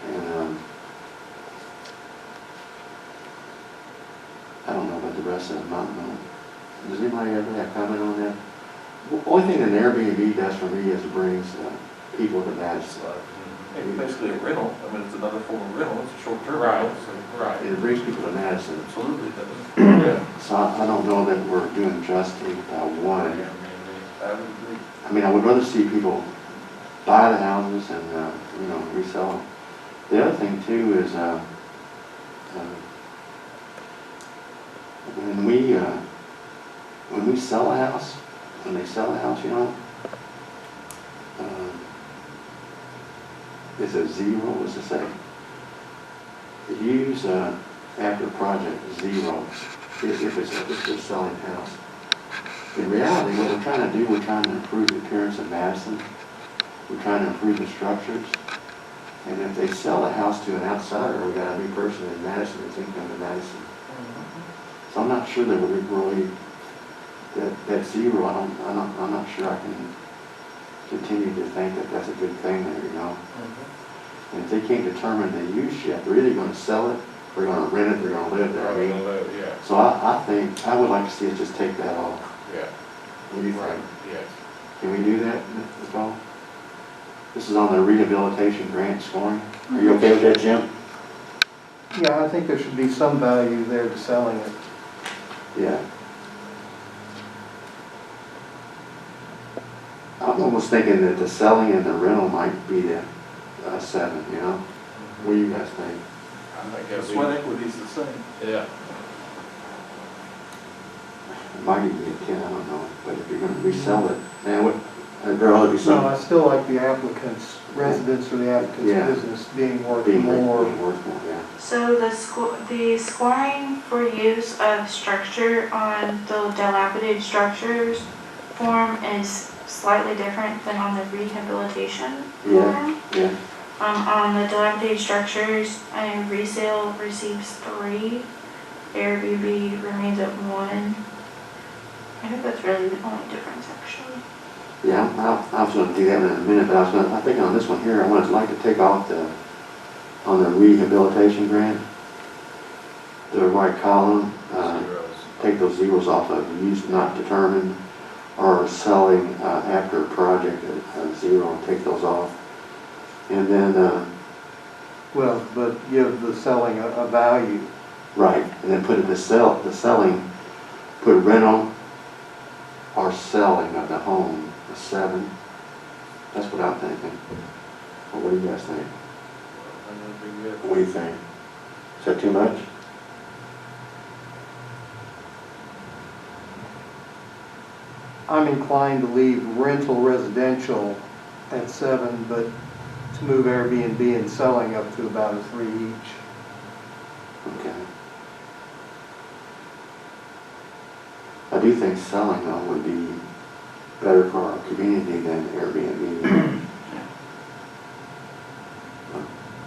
And I don't know about the rest of them. I don't know. Does anybody ever have comment on that? The only thing an Airbnb does for me is it brings people to Madison. It's basically a rental. I mean, it's another form of rental. It's a short-term Right. rental. So Right. It brings people to Madison. absolutely does. So I don't know that we're doing justice by one. I would agree. I mean, I would rather see people buy the houses and, resell them. The other thing too is, when we sell a house, when they sell a house, it's a 0, what's it say? Use, after project, 0, if they're selling a house. In reality, what we're trying to do, we're trying to improve the appearance of Madison. We're trying to improve the structures. And if they sell a house to an outsider, we got a new person in Madison that's income to Madison. So I'm not sure that we're really, that 0, I'm not sure I can continue to think that that's a good thing there, And if they can't determine the use yet, they're either gonna sell it, they're gonna rent it, they're gonna live there. I mean, Yeah, so I think, I would like to see us just take that off. yeah, What do you think? yes. Can we do that, Ms. Ball? This is on the rehabilitation grant scoring. Are you okay with that, Jim? Yeah, I think there should be some value there to selling it. Yeah. I'm almost thinking that the selling and the rental might be the 7, What do you guys think? I think The that'd be, sweat equity's the same. yeah. It might even be a 10, I don't know. But if you're gonna resell it, man, Darrell, have you So I seen? still like the applicant's residence or the applicant's Yeah. business being worth Being more. worth more, yeah. So the scoring for use of structure on the dilapidated structures form is slightly different than on the rehabilitation form. Yeah, On the dilapidated structures, resale receives 3, Airbnb remains at 1. I think that's really the only difference, actually. yeah, I was gonna do that in a minute, but I think on this one here, I would like to take off on the rehabilitation grant, the right column, take those zeros off of used not determined, or selling after a project at 0, take those off. And then, Well, but give the selling a value. right, and then put it the selling, put rental or selling of the home, a 7. That's what I'm thinking. Well, what do you guys think? What do you think? Is that too much? I'm inclined to leave rental residential at 7, but to move Airbnb and selling up to about a 3 each. Okay. I do think selling though would be better for our community than Airbnb.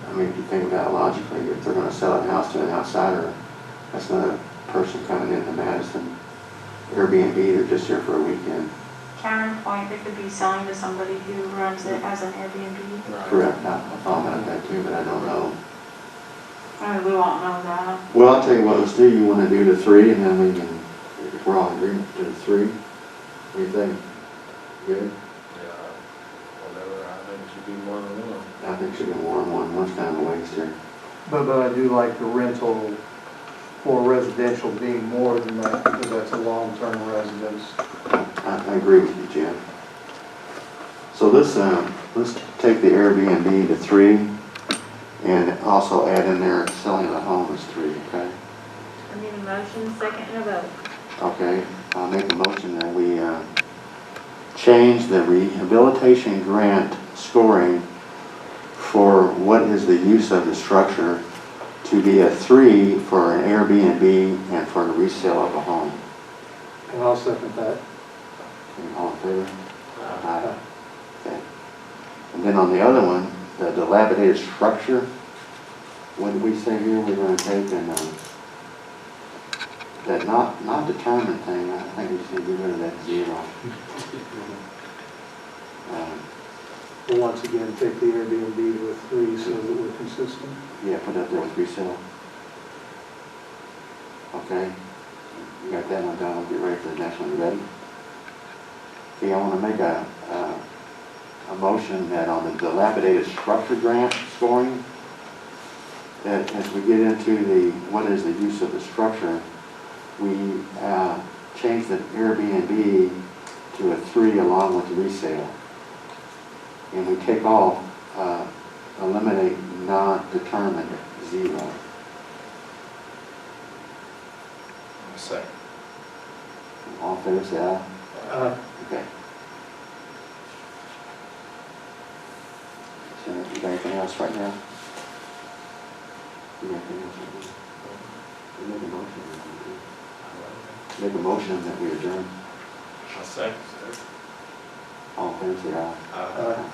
I mean, if you think about it logically, if they're gonna sell a house to an outsider, that's not a person coming into Madison. Airbnb, they're just here for a weekend. Counterpoint, they could be selling to somebody who runs it as an Airbnb. Correct, I thought about that too, but I don't know. I mean, we won't know that. Well, I'll tell you what, let's do, you wanna do the 3 and then we can, if we're all in agreement, do the 3. What do you think? Good? Whatever, I think it should be more than 1. I think it should be more than one, one's kind of a waste here. But I do like the rental for residential being more than that, because that's a long-term residence. I agree with you, Jim. So let's take the Airbnb to 3 and also add in there selling the home is 3, okay? I need a motion, second, and a vote. Okay, I'll make a motion that we change the rehabilitation grant scoring for what is the use of the structure to be a 3 for an Airbnb and for the resale of a home. And I'll second that. Okay, all in favor? Aye. Okay. And then on the other one, the dilapidated structure, what did we say here we're going to take and that not determined thing, I think we just need to get rid of that 0. We'll once again take the Airbnb to a 3 so that we're consistent. Yeah, put up there with resale. Okay, you got that one done, we'll get ready for the next one, you ready? Okay, I want to make a motion that on the dilapidated structure grant scoring, that as we get into the, what is the use of the structure, we change the Airbnb to a 3 along with the resale. And we take off, eliminate not determined 0. Second. All in favor, say aye. Okay. So, you got anything else right now? You got anything else right now? You make a motion. Make a motion that we adjourn. I'll second. All in favor, say aye. Aye.